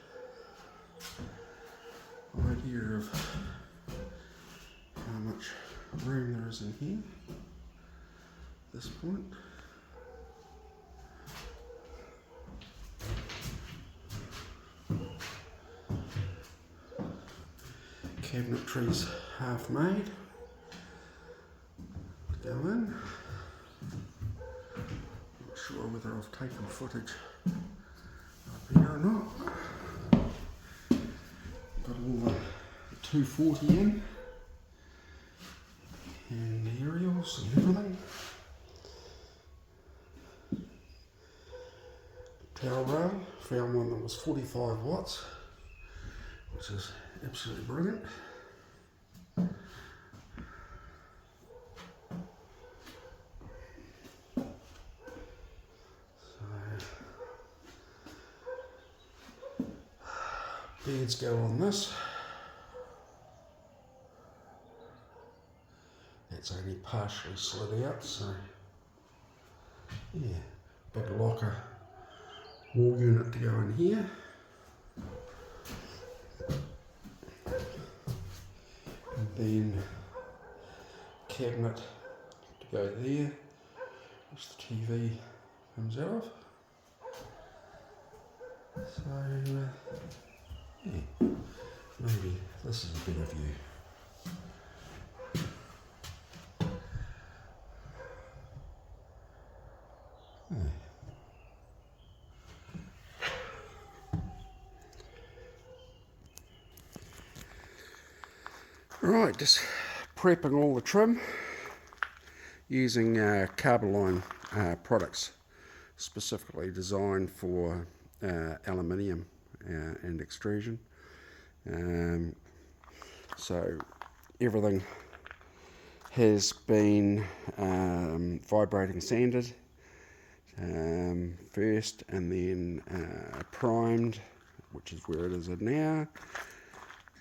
idea of how much room there is in here at this point. Cabinetry's half made to go in. Not sure whether I've taken footage up here or not. Got all the 240 in and the aerials and everything. Towel rail, found one that was 45 watts, which is absolutely brilliant. Beds go on this. That's only partially slid out, so yeah, big locker wall unit to go in here. And then cabinet to go there, which the TV comes out of. So yeah, maybe this is a better view. Right, just prepping all the trim using Carboline products specifically designed for aluminium and extrusion. So everything has been vibrating sanded first, and then primed, which is where it is now,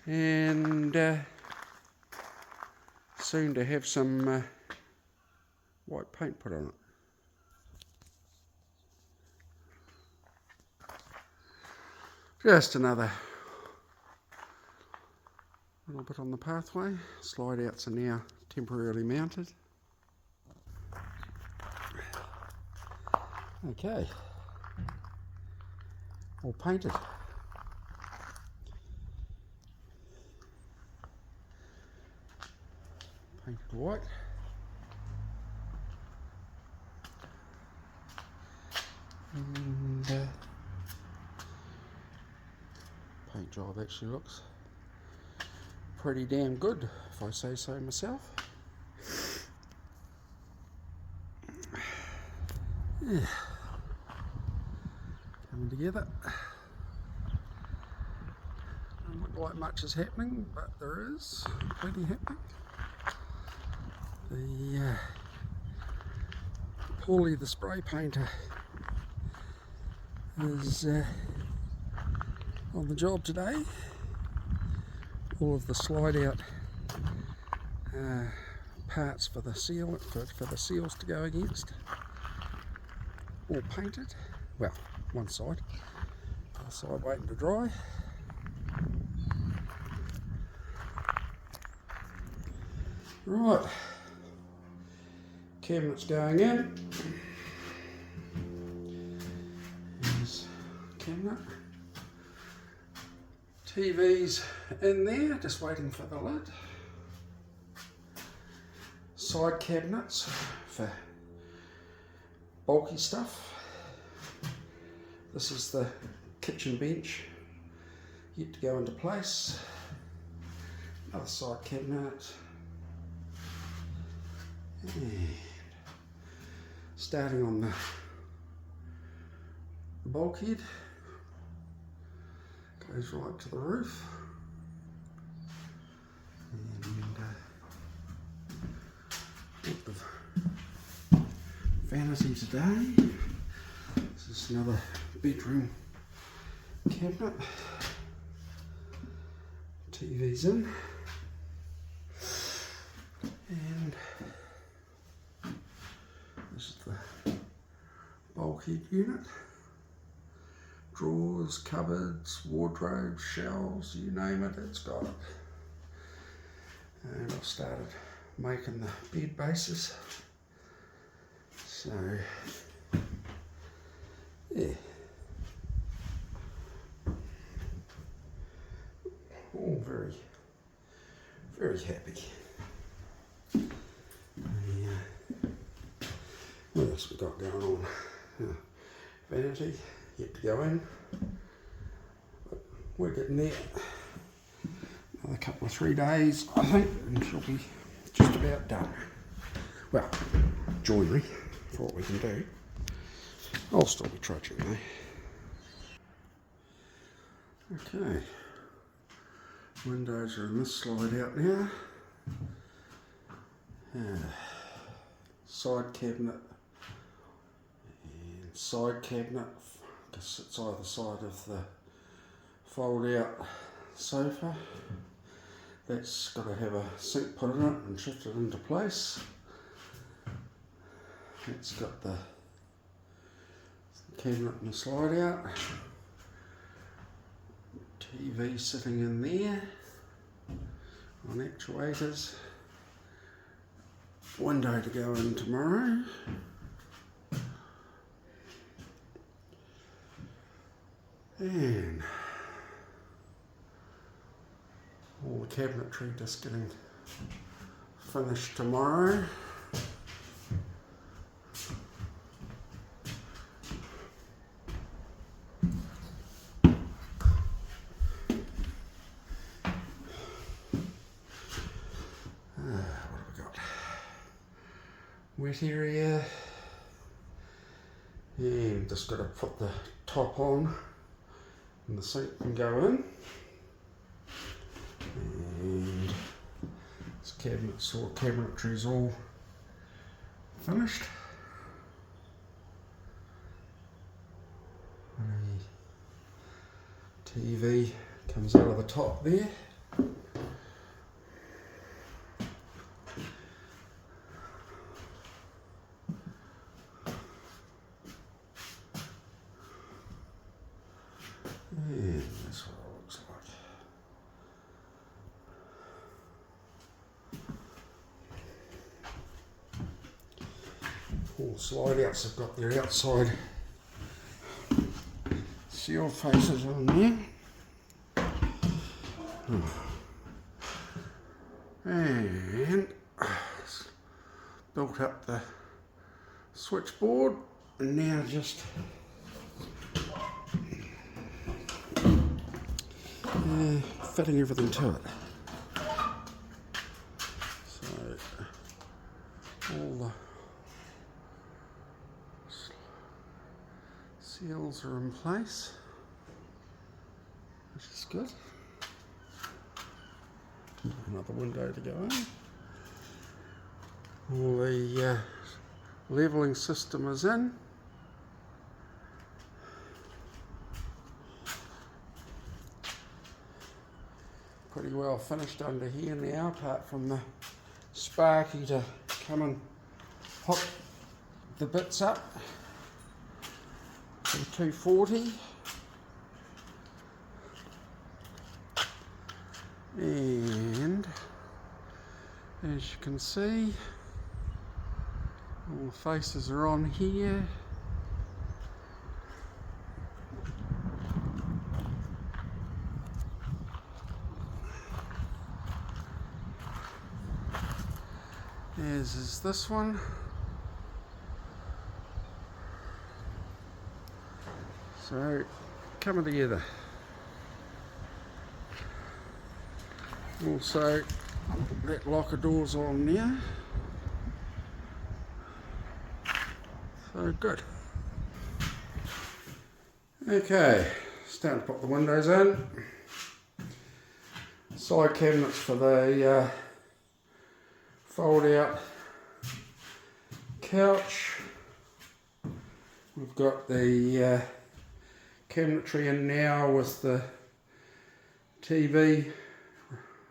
and soon to have some white paint put on it. Just another little bit on the pathway. Slide outs are now temporarily mounted. Okay, all painted. Painted white. And paint job actually looks pretty damn good, if I say so myself. Yeah. Coming together. Doesn't look like much is happening, but there is plenty happening. Paulie the spray painter is on the job today. All of the slide out parts for the seal for the seals to go against, all painted. Well, one side, other side waiting to dry. Right, cabinets going in. Here's cabinet. TV's in there, just waiting for the lid. Side cabinets for bulky stuff. This is the kitchen bench, yet to go into place. Another side cabinet. And starting on the bulkhead, goes right to the roof. And with the vanity today, this is another bedroom cabinet. TV's in. And this is the bulkhead unit. Drawers, cupboards, wardrobes, shelves, you name it, it's got it. And I've started making the bed bases. So, yeah. All very, very happy. What else we got going on? Vanity, yet to go in. But we're getting there. Another couple of 3 days, I think, and she'll be just about done. Well, joinery for what we can do. I'll still be trudging though. Okay. Windows are in this slide out now. Side cabinet and side cabinet sits either side of the fold out sofa. That's got to have a sink put in it and shifted into place. It's got the cabinet and the slide out. TV sitting in there on actuators. Window to go in tomorrow. And all the cabinetry just getting finished tomorrow. wet area. And just got to put the top on and the sink can go in. And this cabinets or cabinetry is all finished. The TV comes out of the top there. And that's what it looks like. All slideouts have got their outside seal faces on there. And built up the switchboard and now just fitting everything to it. So all the seals are in place, which is good. Another window to go in. All the levelling system is in. Pretty well finished under here now, apart from the Sparky to come and pop the bits up to the 240. And as you can see, all the faces are on here. As is this one. So, coming together. Also, that locker door's on there. So good. Okay, starting to put the windows in. Side cabinets for the fold out couch. We've got the cabinetry in now with the TV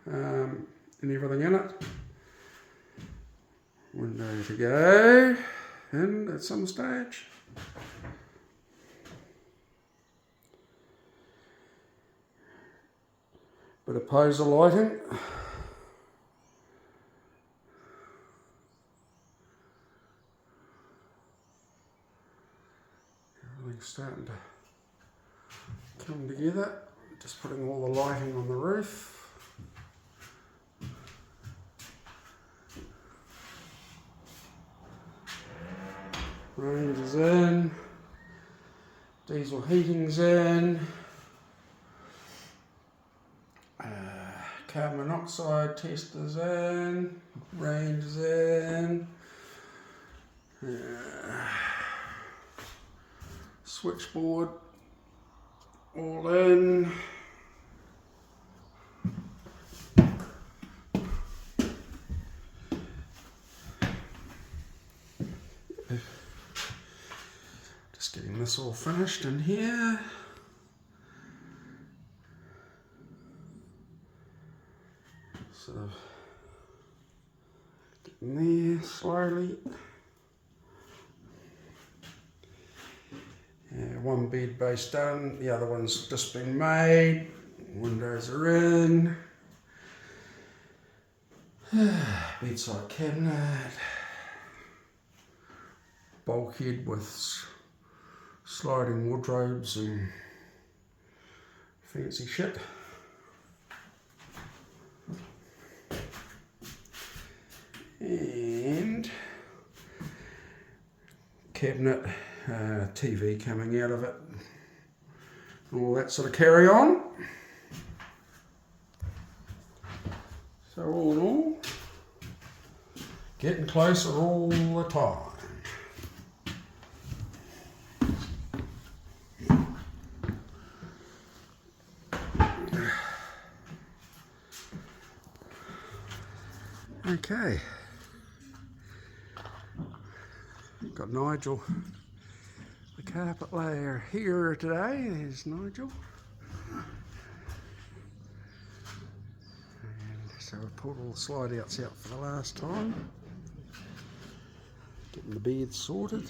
and everything in it. Window to go in at some stage. Bit of poser lighting. Everything's starting to come together. Just putting all the lighting on the roof. Range is in, diesel heating's in, carbon monoxide tester's in, range is in, switchboard all in. Getting this all finished in here. Sort of getting there slowly. One bed base done, the other one's just been made. Windows are in. Bedside cabinet. Bulkhead with sliding wardrobes and fancy shit. And cabinet, TV coming out of it, all that sort of carry on. So all in all, Getting closer all the time. Okay. Got Nigel, the carpet layer, here today. There's Nigel. And so I pulled all the slide outs out for the last time. Getting the bed sorted.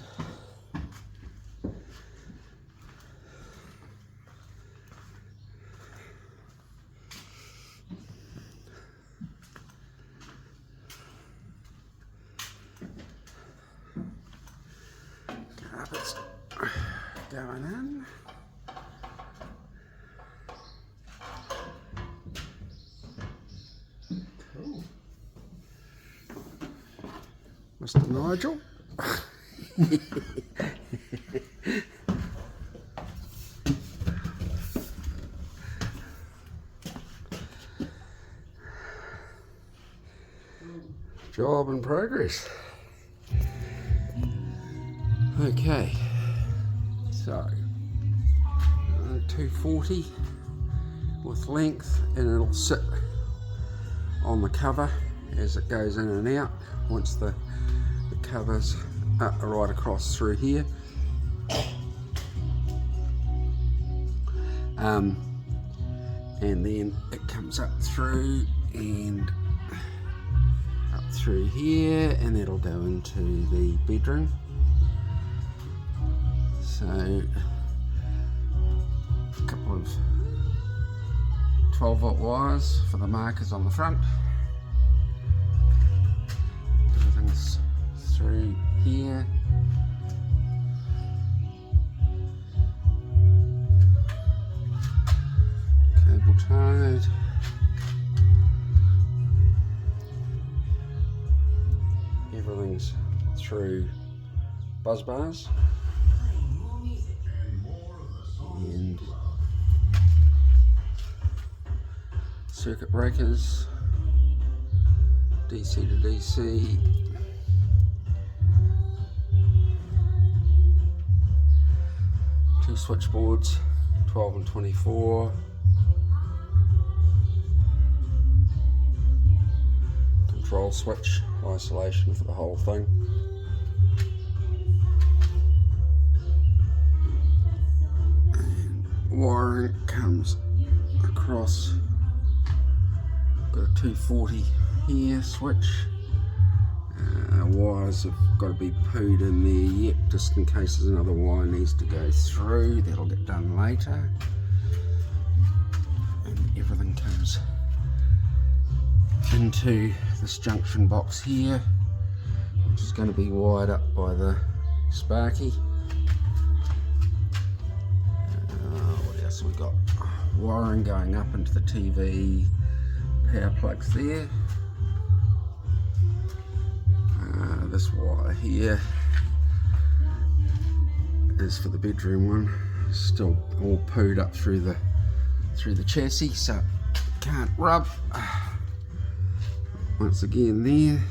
Carpets going in. Cool. Mr. Nigel. Job in progress. Okay, so 240 with length, and it'll sit on the cover as it goes in and out once the covers are right across through here. And then it comes up through and up through here, and that'll go into the bedroom. So a couple of 12-volt wires for the markers on the front. Everything's through here. Cable tied. Everything's through buzz bars. And circuit breakers, DC to DC, two switchboards, 12 and 24, control switch, isolation for the whole thing. Wiring comes across, got a 240 here switch. Wires have got to be pooed in there yet, just in case there's another wire needs to go through. That'll get done later. And everything comes into this junction box here, which is going to be wired up by the Sparky. So we've got wiring going up into the TV power plugs there. This wire here is for the bedroom one. Still all pooed up through the chassis, so can't rub. Once again there.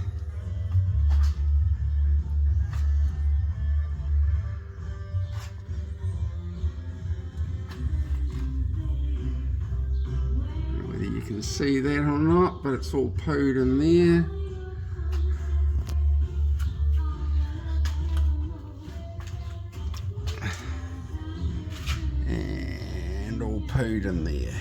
You can see that or not, but it's all pooed in there. And all pooed in there.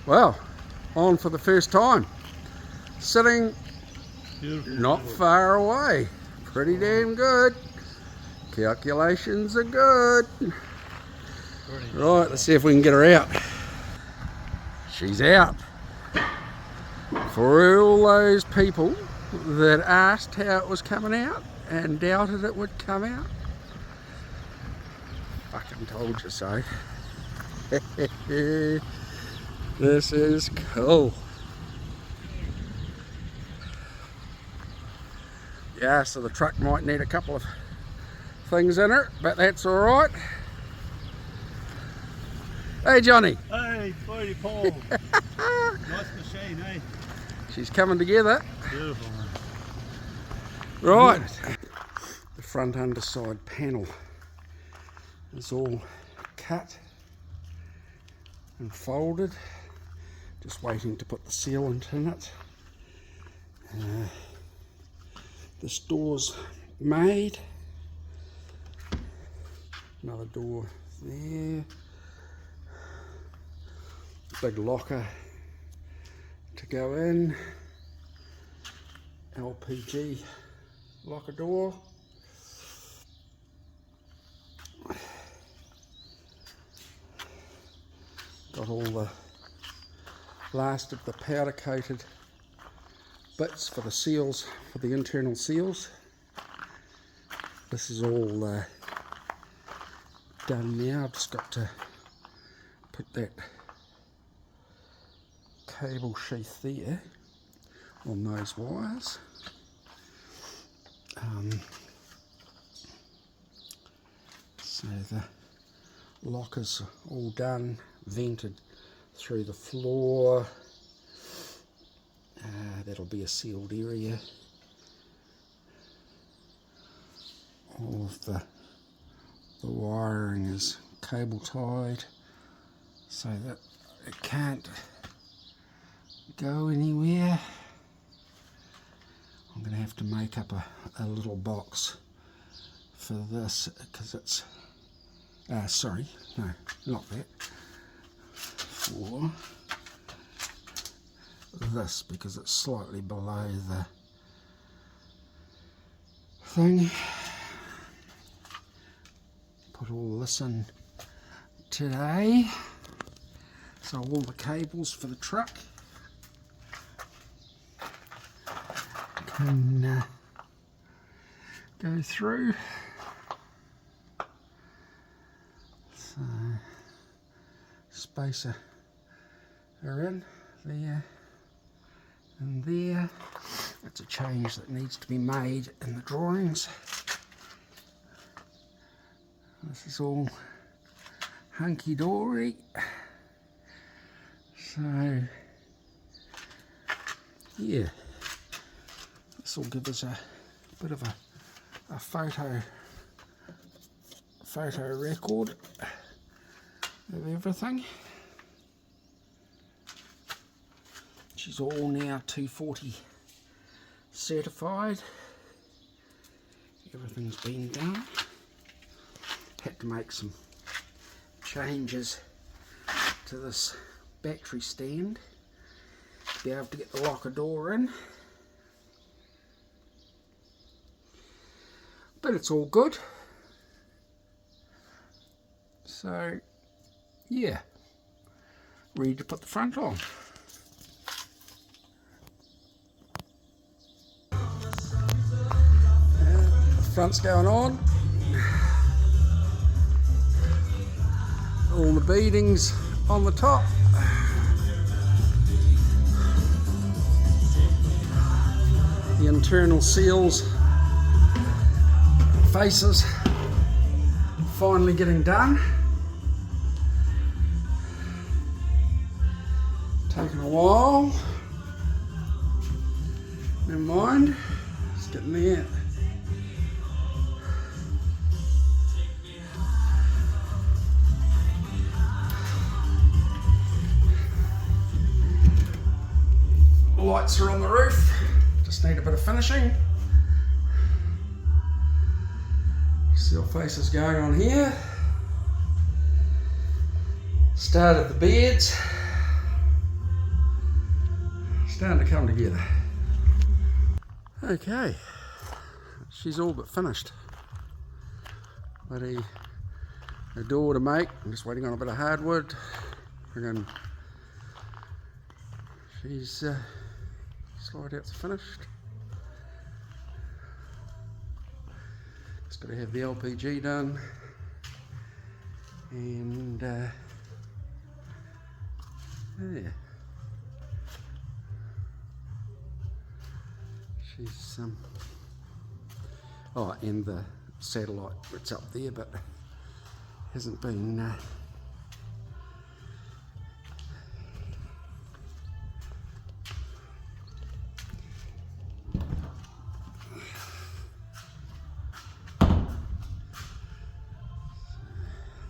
Well, on for the first time. Sitting not far away. Pretty damn good. Calculations are good. Right, let's see if we can get her out. She's out. For all those people that asked how it was coming out and doubted it would come out, fucking told you so. This is cool. Yeah, so the truck might need a couple of things in it, but that's all right. Hey Johnny. Hey, Floydie Paul. Nice machine, eh? She's coming together. Beautiful, man. Right. The front underside panel is all cut and folded. Just waiting to put the sealant in it. This door's made. Another door there. Big locker to go in. LPG locker door. Got all the last of the powder coated bits for the seals, for the internal seals. This is all done now. I've just got to put that cable sheath there on those wires. So the lockers all done, vented through the floor. That'll be a sealed area. All of the wiring is cable tied so that it can't go anywhere. I'm going to have to make up a little box for this because it's sorry, no, not that, for this because it's slightly below the thing. Put all this in today, so all the cables for the truck can go through. So spacer are in there and there. That's a change that needs to be made in the drawings. This is all hunky-dory. So yeah, this will give us a bit of a photo record of everything. She's all now 240 certified. Everything's been done. Had to make some changes to this battery stand to be able to get the locker door in. But it's all good. So yeah, ready to put the front on. Front's going on. All the beadings on the top. The internal seals, faces, finally getting done. Taking a while. Never mind. It's getting there. Lights are on the roof, just need a bit of finishing. Seal faces going on here. Started the beds. starting to come together. Okay, she's all but finished. Bloody a door to make. I'm just waiting on a bit of hardwood. Friggin' she's slideouts are finished. Just got to have the LPG done, and yeah. She's oh, and the satellite, it's up there, but hasn't been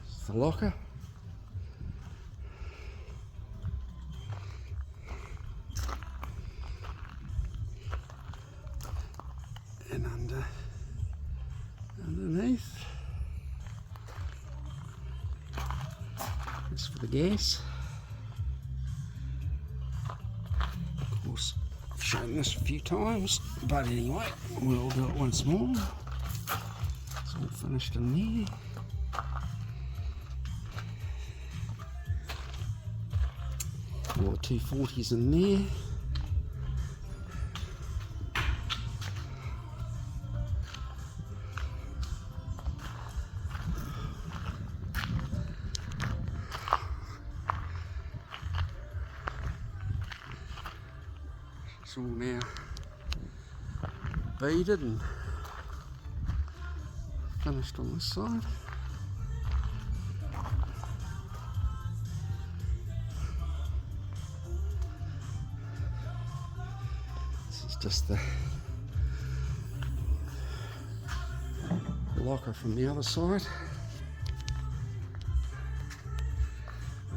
it's the locker. And underneath, it's for the gas. Of course, I've shown this a few times, but anyway, we'll do it once more. It's all finished in there. All the 240s in there. It's all now beaded and finished on this side. This is just the locker from the other side.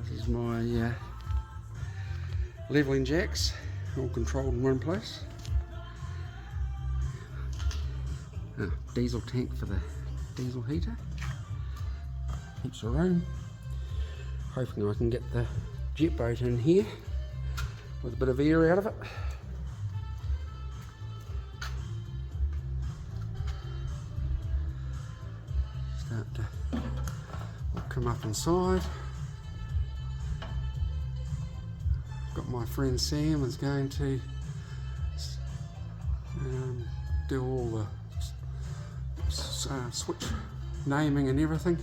This is my levelling jacks, all controlled in one place. Diesel tank for the diesel heater. Heaps of room. Hoping I can get the jet boat in here with a bit of air out of it. Start to come up inside. Got my friend Sam is going to do all the switch naming and everything.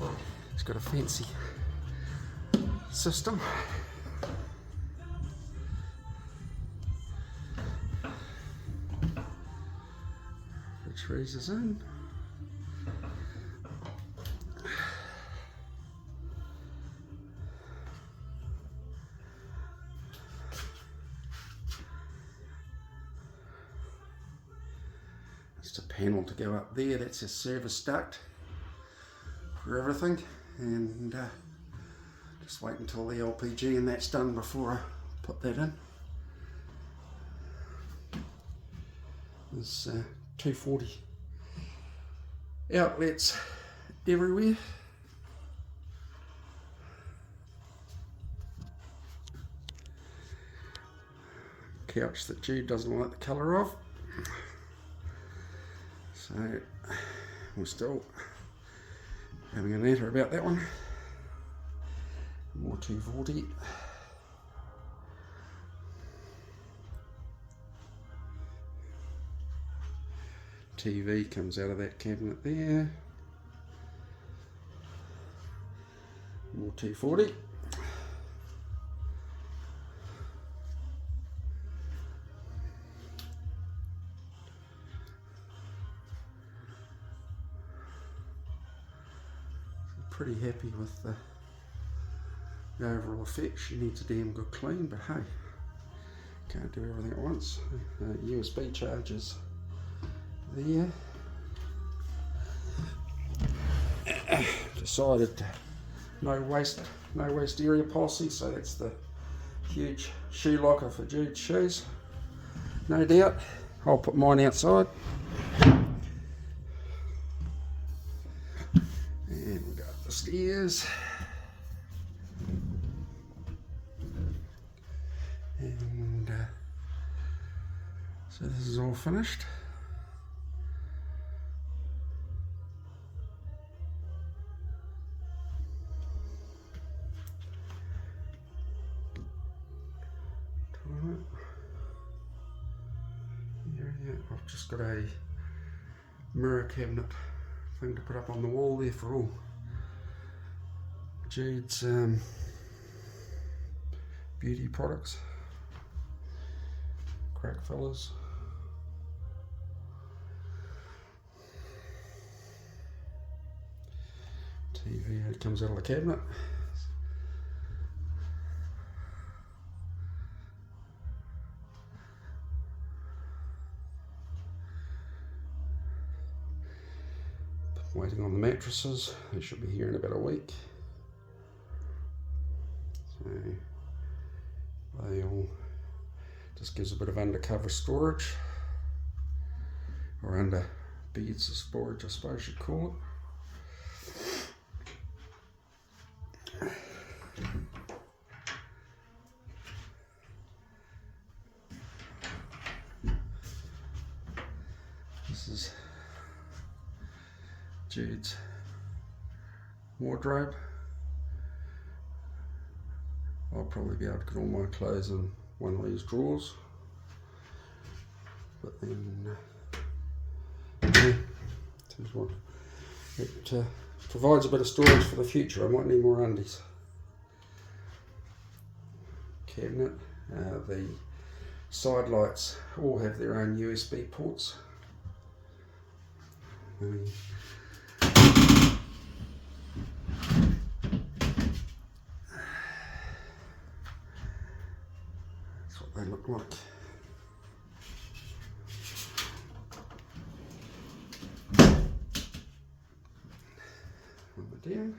He's got a fancy system. Which freezes in. Just a panel to go up there. That's a service duct for everything, and just wait until the LPG and that's done before I put that in. There's 240 outlets everywhere. Couch that Jude doesn't like the colour of. So we're still having a natter about that one. More 240. TV comes out of that cabinet there. More 240. Pretty happy with the overall effect. She needs a damn good clean, but hey, can't do everything at once. USB chargers there. Decided to no waste area policy, so that's the huge shoe locker for Jude's shoes. No doubt. I'll put mine outside. And we got the stairs. And So this is all finished. Yeah, I've just got a mirror cabinet thing to put up on the wall there for all Jude's beauty products, crack fillers. TV, it comes out of the cabinet. Waiting on the mattresses, they should be here in about a week. So they all just gives a bit of undercover storage, or under beds of storage I suppose you'd call it. This is Jude's wardrobe. I'll probably be able to get all my clothes in one of these drawers, but then it provides a bit of storage for the future. I might need more undies. Cabinet, the side lights all have their own USB ports. That's what they look like. Over down.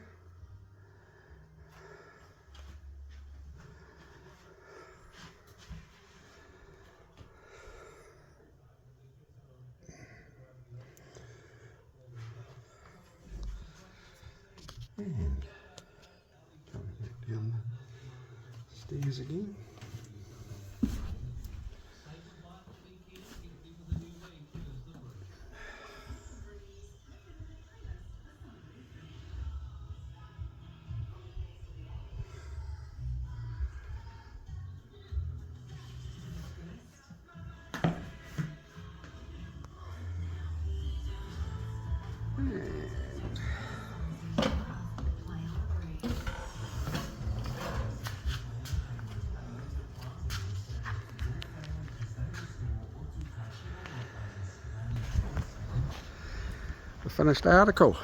And coming back down the stairs again. The finished article.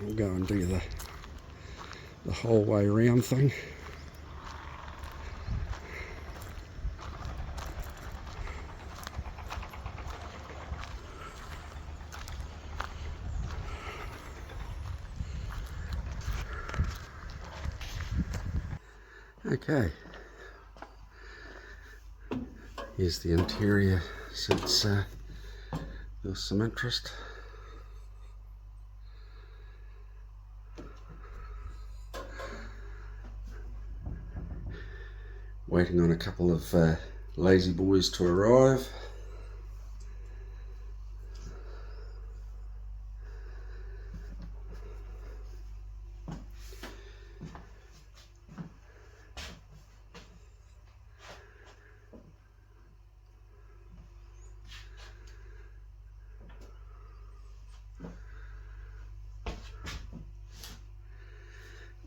We'll go and do the whole way around thing. Okay. Here's the interior since there was some interest. Waiting on a couple of lazy boys to arrive.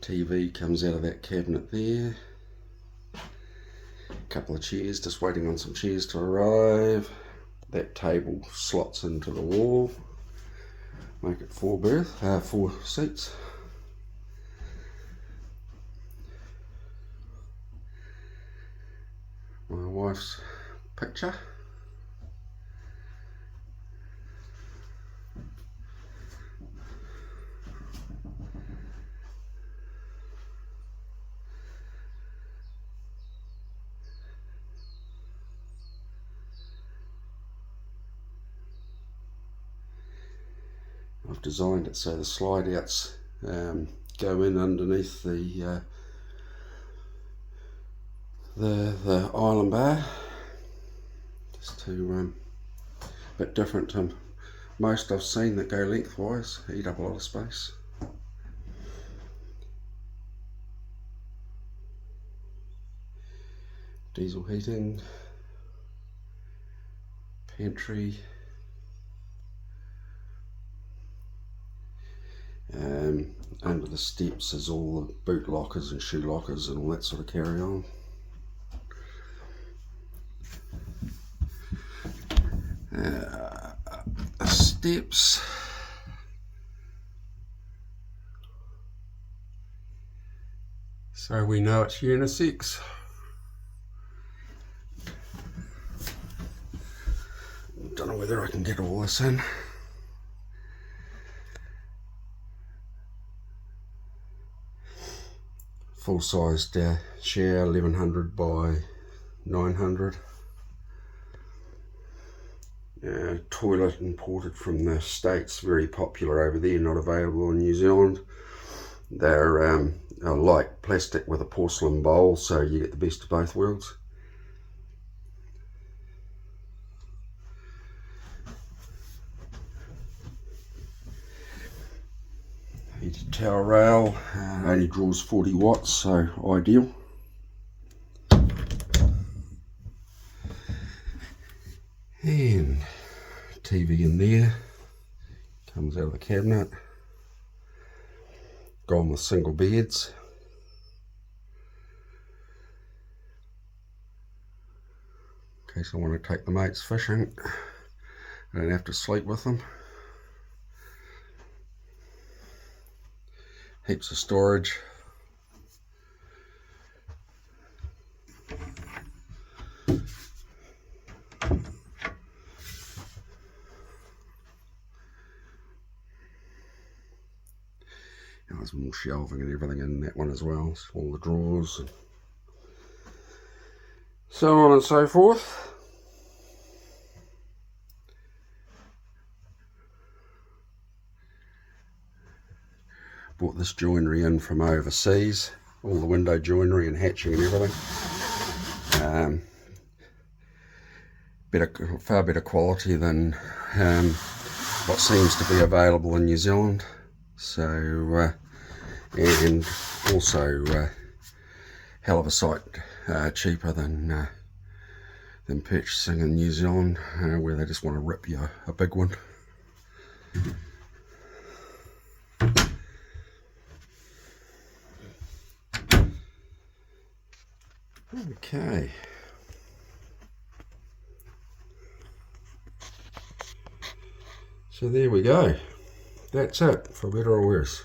TV comes out of that cabinet there. Couple of chairs, just waiting on some chairs to arrive. That table slots into the wall, make it four seats. My wife's picture. I've designed it so the slide outs go in underneath the island bar, just to a bit different to most I've seen that go lengthwise, eat up a lot of space. Diesel heating, pantry, under the steps is all the boot lockers and shoe lockers and all that sort of carry on. Steps, so we know it's unisex. Don't know whether I can get all this in. Full-sized shower, 1100 by 900. Toilet imported from the States, very popular over there, not available in New Zealand. They're a light plastic with a porcelain bowl, so you get the best of both worlds. Heated towel rail, only draws 40 watts, so ideal. And TV in there, comes out of the cabinet, gone with single beds. In case I want to take the mates fishing, I don't have to sleep with them. Heaps of storage. There's more shelving and everything in that one as well, so all the drawers and so on and so forth. Bought this joinery in from overseas, all the window joinery and hatching and everything. Far better quality than what seems to be available in New Zealand. So, and also hell of a sight cheaper than purchasing in New Zealand, where they just want to rip you a big one. Okay. So there we go. That's it, for better or worse.